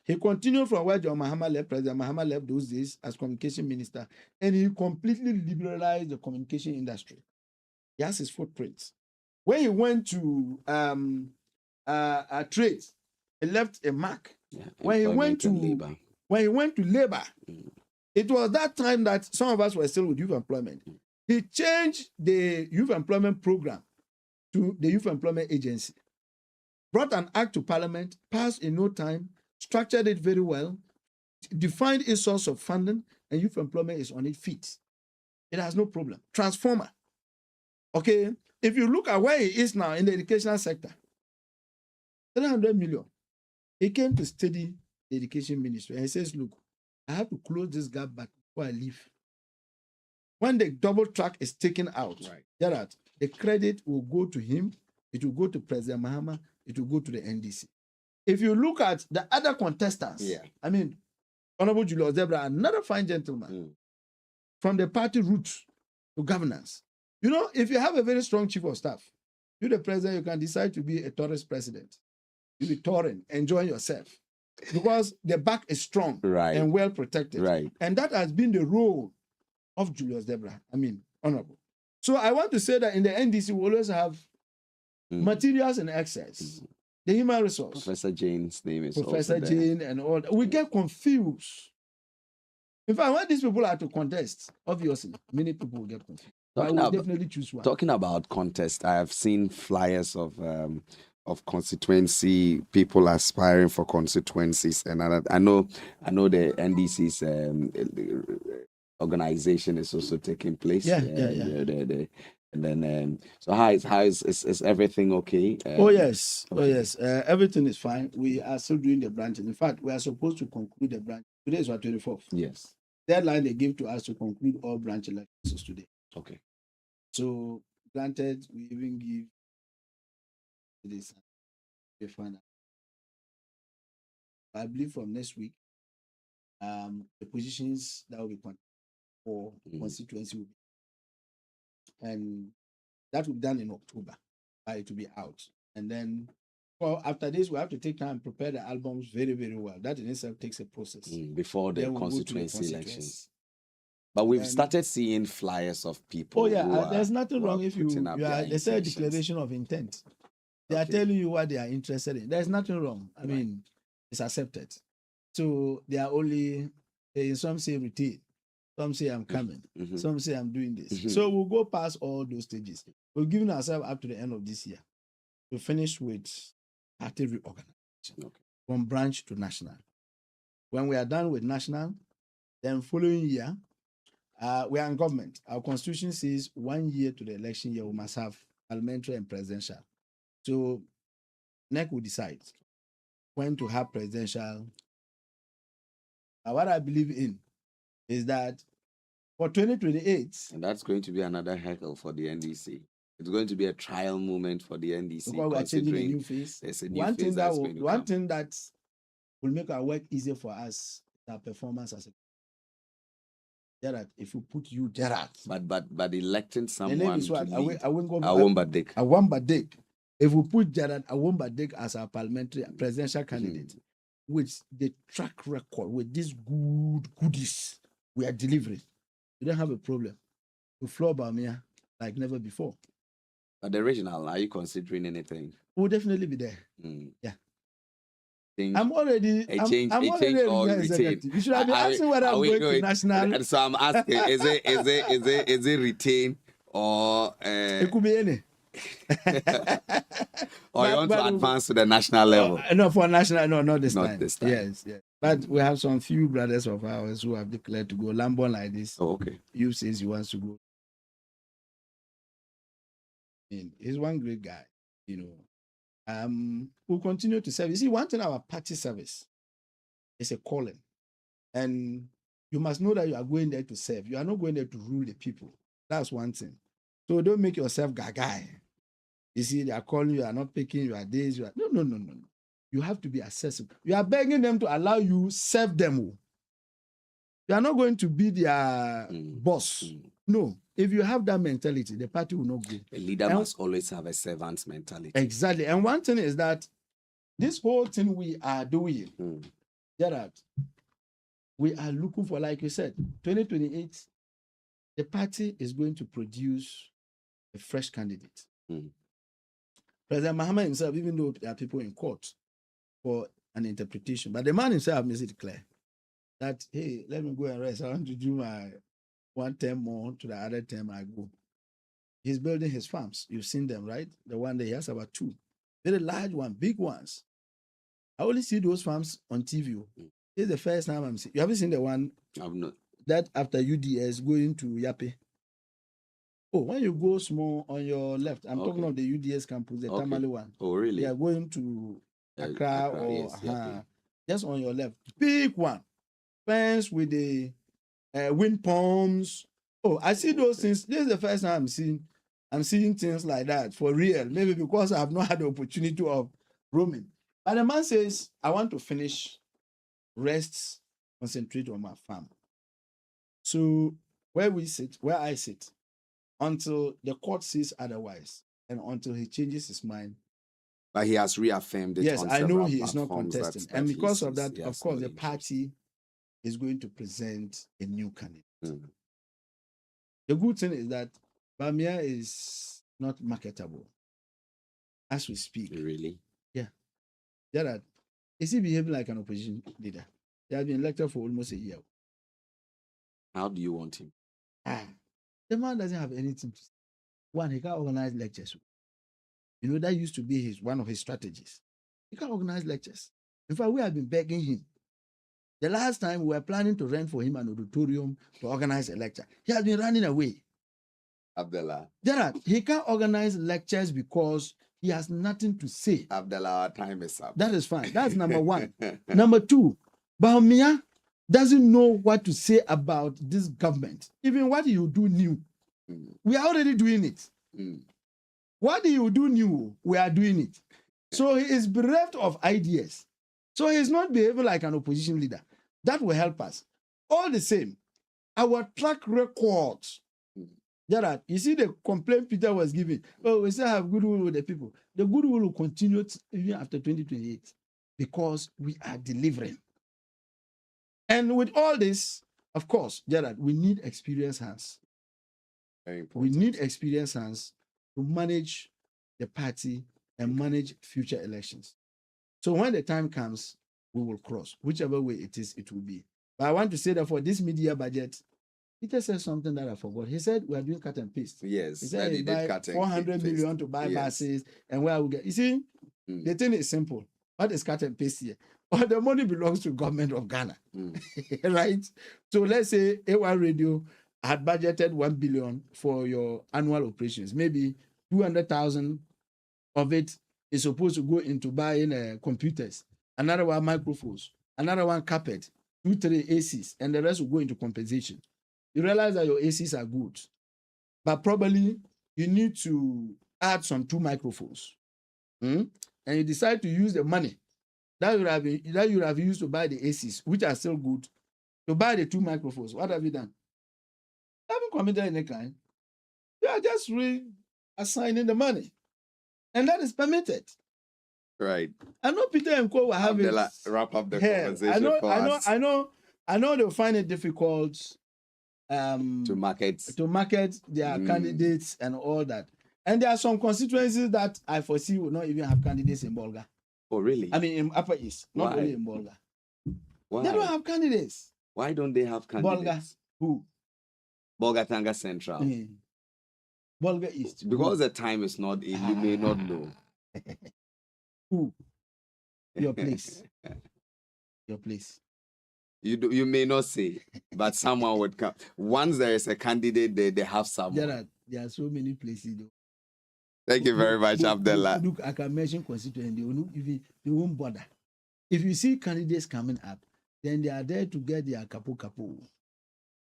He continued from where John Mahama left, President Mahama left those days as communication minister, and he completely liberalized the communication industry. He has his footprints. When he went to trade, he left a mark. Yeah, when he went to labor, it was that time that some of us were still with youth employment. He changed the youth employment program to the Youth Employment Agency, brought an act to Parliament, passed in no time, structured it very well, defined its source of funding, and youth employment is on its feet. It has no problem. Transformer. Okay, if you look at where he is now in the educational sector, 300 million. He came to study the education ministry and he says, look, I have to close this gap back before I leave. When the double track is taken out, the credit will go to him, it will go to President Mahama, it will go to the NDC. If you look at the other contestants, Honorable Julius Debra, another fine gentleman, from the party roots to governance. You know, if you have a very strong chief of staff, you the president, you can decide to be a tourist president. You be touring, enjoying yourself. Because the back is strong and well protected. And that has been the role of Julius Debra, Honorable. So I want to say that in the NDC, we always have materials in excess. The human resource. Professor Jane's name is Professor Jane and all that. We get confused. In fact, when these people are to contest, obviously, many people will get confused. But I will definitely choose one. Talking about contest, I have seen flyers of constituency people aspiring for constituencies, and I know the NDC's organization is also taking place. And then, so how is everything okay? Yes. Everything is fine. We are still doing the branches. In fact, we are supposed to conclude the branch. Today is our 24th. Yes. Deadline they gave to us to conclude all branch elections today. Okay. So, granted, we even give this a final. I believe from next week, the positions that will be for constituency will be. And That will be done in October. It will be out. And then well, after this, we have to take time and prepare the albums very, very well. That in itself takes a process. Before the Then we'll go to the constituency elections. But we've started seeing flyers of people. Oh yeah, there's nothing wrong if you are. There's a intentions. declaration of intent. They are telling you what they are interested in. There's nothing wrong. I mean, it's accepted. So they are only. Some say retain. Some say I'm coming. Some say I'm doing this. So we'll go past all those stages. We've given ourselves up to the end of this year to finish with party reorganization from branch to national. When we are done with national, then following year, we are in government. Our constitution says 1 year to the election year, we must have parliamentary and presidential. So NEC will decide when to have presidential. What I believe in is that for 2028, and that's going to be another heckle for the NDC. It's going to be a trial moment for the NDC. Because we are changing a new phase. There's a new phase that's going to one thing that will make our work easier for us, our performance as a Gerard, if you put you Gerard. But electing someone to lead, Awamba Dick. If we put Gerard Awamba Dick as our parliamentary presidential candidate, with the track record, with these goodies we are delivering, we don't have a problem. To floor Bawumia like never before. But the original, are you considering anything? We'll definitely be there. Yeah. I'm already a change or retain. You should have been asking whether I'm going to national. So I'm asking, is it retain or it could be any. Or you want to advance to the national level? No, for national, no, not this time. This time. Yes. But we have some few brothers of ours who have declared to go. Lambon like this. Oh, okay. You says he wants to go. He's one great guy, We'll continue to serve. You see, one thing about party service is a calling. And you must know that you are going there to serve. You are not going there to rule the people. That's one thing. So don't make yourself gagai. You see, they are calling you, are not picking, you are this, you are... No. You have to be accessible. You are begging them to allow you serve them. You are not going to be their boss. No. If you have that mentality, the party will not go. A leader must always have a servant's mentality. Exactly. And one thing is that this whole thing we are doing, Gerard, we are looking for, like you said, 2028, the party is going to produce a fresh candidate. President Mahama himself, even though there are people in court for an interpretation, but the man himself makes it clear that, hey, let me go and rest. I want to do my 1 term more to the other term I go. He's building his farms. You've seen them, right? The one that he has about 2. Very large one, big ones. I only see those farms on TV. This is the first time I'm seeing. You haven't seen the one I've not. That after UDS going to Yape. Oh, when you go small on your left, I'm talking of the UDS campus, the Tamale one. Oh, really? They are going to Accra or yes, just on your left. Big one. Fence with the wind pumps. Oh, I see those things. This is the first time I'm seeing things like that for real. Maybe because I have not had the opportunity of roaming. But the man says, I want to finish, rest, concentrate on my farm. So where I sit, until the court says otherwise, and until he changes his mind. But he has reaffirmed it. Yes, I know he is not contesting. And because of that, of course, the party is going to present a new candidate. The good thing is that Bawumia is not marketable as we speak. Really? Yeah. Gerard, is he behaving like an opposition leader? He has been elected for almost a year. How do you want him? The man doesn't have anything to say. One, he can't organize lectures. That used to be one of his strategies. He can't organize lectures. In fact, we have been begging him. The last time we were planning to rent for him an auditorium to organize a lecture. He has been running away. Abdullah. Gerard, he can't organize lectures because he has nothing to say. Abdullah, our time is up. That is fine. That's number one. Number two, Bawumia doesn't know what to say about this government. Even what you do new. We are already doing it. What do you do new? We are doing it. So he is bereft of ideas. So he's not behaving like an opposition leader. That will help us. All the same, our track record, Gerard, you see the complaint Peter was giving. Oh, we still have goodwill with the people. The goodwill will continue even after 2028 because we are delivering. And with all this, of course, Gerard, we need experienced hands. Very important. We need experienced hands to manage the party and manage future elections. So when the time comes, we will cross. Whichever way it is, it will be. But I want to say that for this media budget, Peter said something that I forgot. He said we are doing cut and paste. Yes, He said he buy 400 million to buy buses, and where we get. You see, the thing is simple. What is cut and paste here? All the money belongs to government of Ghana, right? So let's say A1 Radio had budgeted 1 billion for your annual operations. Maybe 200,000 of it is supposed to go into buying computers. Another one microphones. Another one carpet. 2-3 ACs, and the rest will go into compensation. You realize that your ACs are good, but probably you need to add some 2 microphones. And you decide to use the money that you have used to buy the ACs, which are still good, to buy the 2 microphones. What have you done? You haven't committed any crime. You are just reassigning the money. And that is permitted. Right. I know Peter and Co will have it. Wrap up the conversation for us. I know they'll find it difficult to market their candidates and all that. And there are some constituencies that I foresee will not even have candidates in Bolga. Oh, really? I mean, in Upper East, not only in Bolga. Why? They don't have candidates. Why don't they have candidates? Bolga. Who? Bolgatanga Central. Bolga East. Because the time is not in, you may not know. Who? Your place. Your place. You may not say, but someone would come. Once there is a candidate, they have someone. There are so many places. Thank you very much, Abdullah. Look, I can mention constituency. They won't bother. If you see candidates coming up, then they are there to get their capo.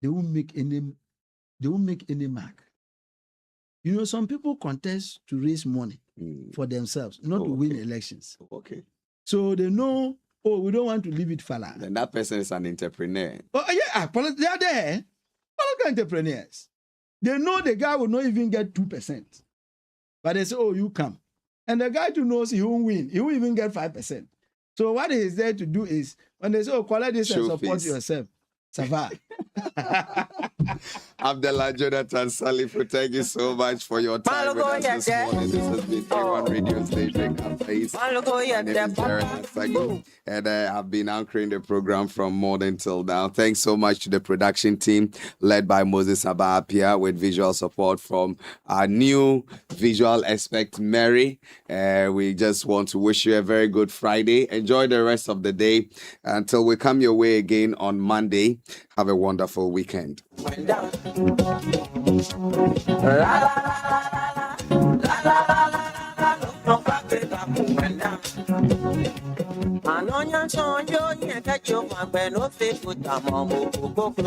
They won't make any mark. You know, some people contest to raise money for themselves, not to win elections. Okay. So they know, we don't want to leave it fallow. Then that person is an entrepreneur. Oh, yeah, they are there. Political entrepreneurs. They know the guy will not even get 2%. But they say, you come. And the guy too knows he won't win. He won't even get 5%. So what he is there to do is, when they say, collect this and support yourself, Sava. Abdullah Jonathan Salifu, thank you so much for your time with us this morning. This has been A1 Radio Station Campaigns. My name is Jared Asagi, and I have been anchoring the program from morning till now. Thanks so much to the production team led by Moses Abapia with visual support from our new visual expert, Mary. We just want to wish you a very good Friday. Enjoy the rest of the day until we come your way again on Monday. Have a wonderful weekend.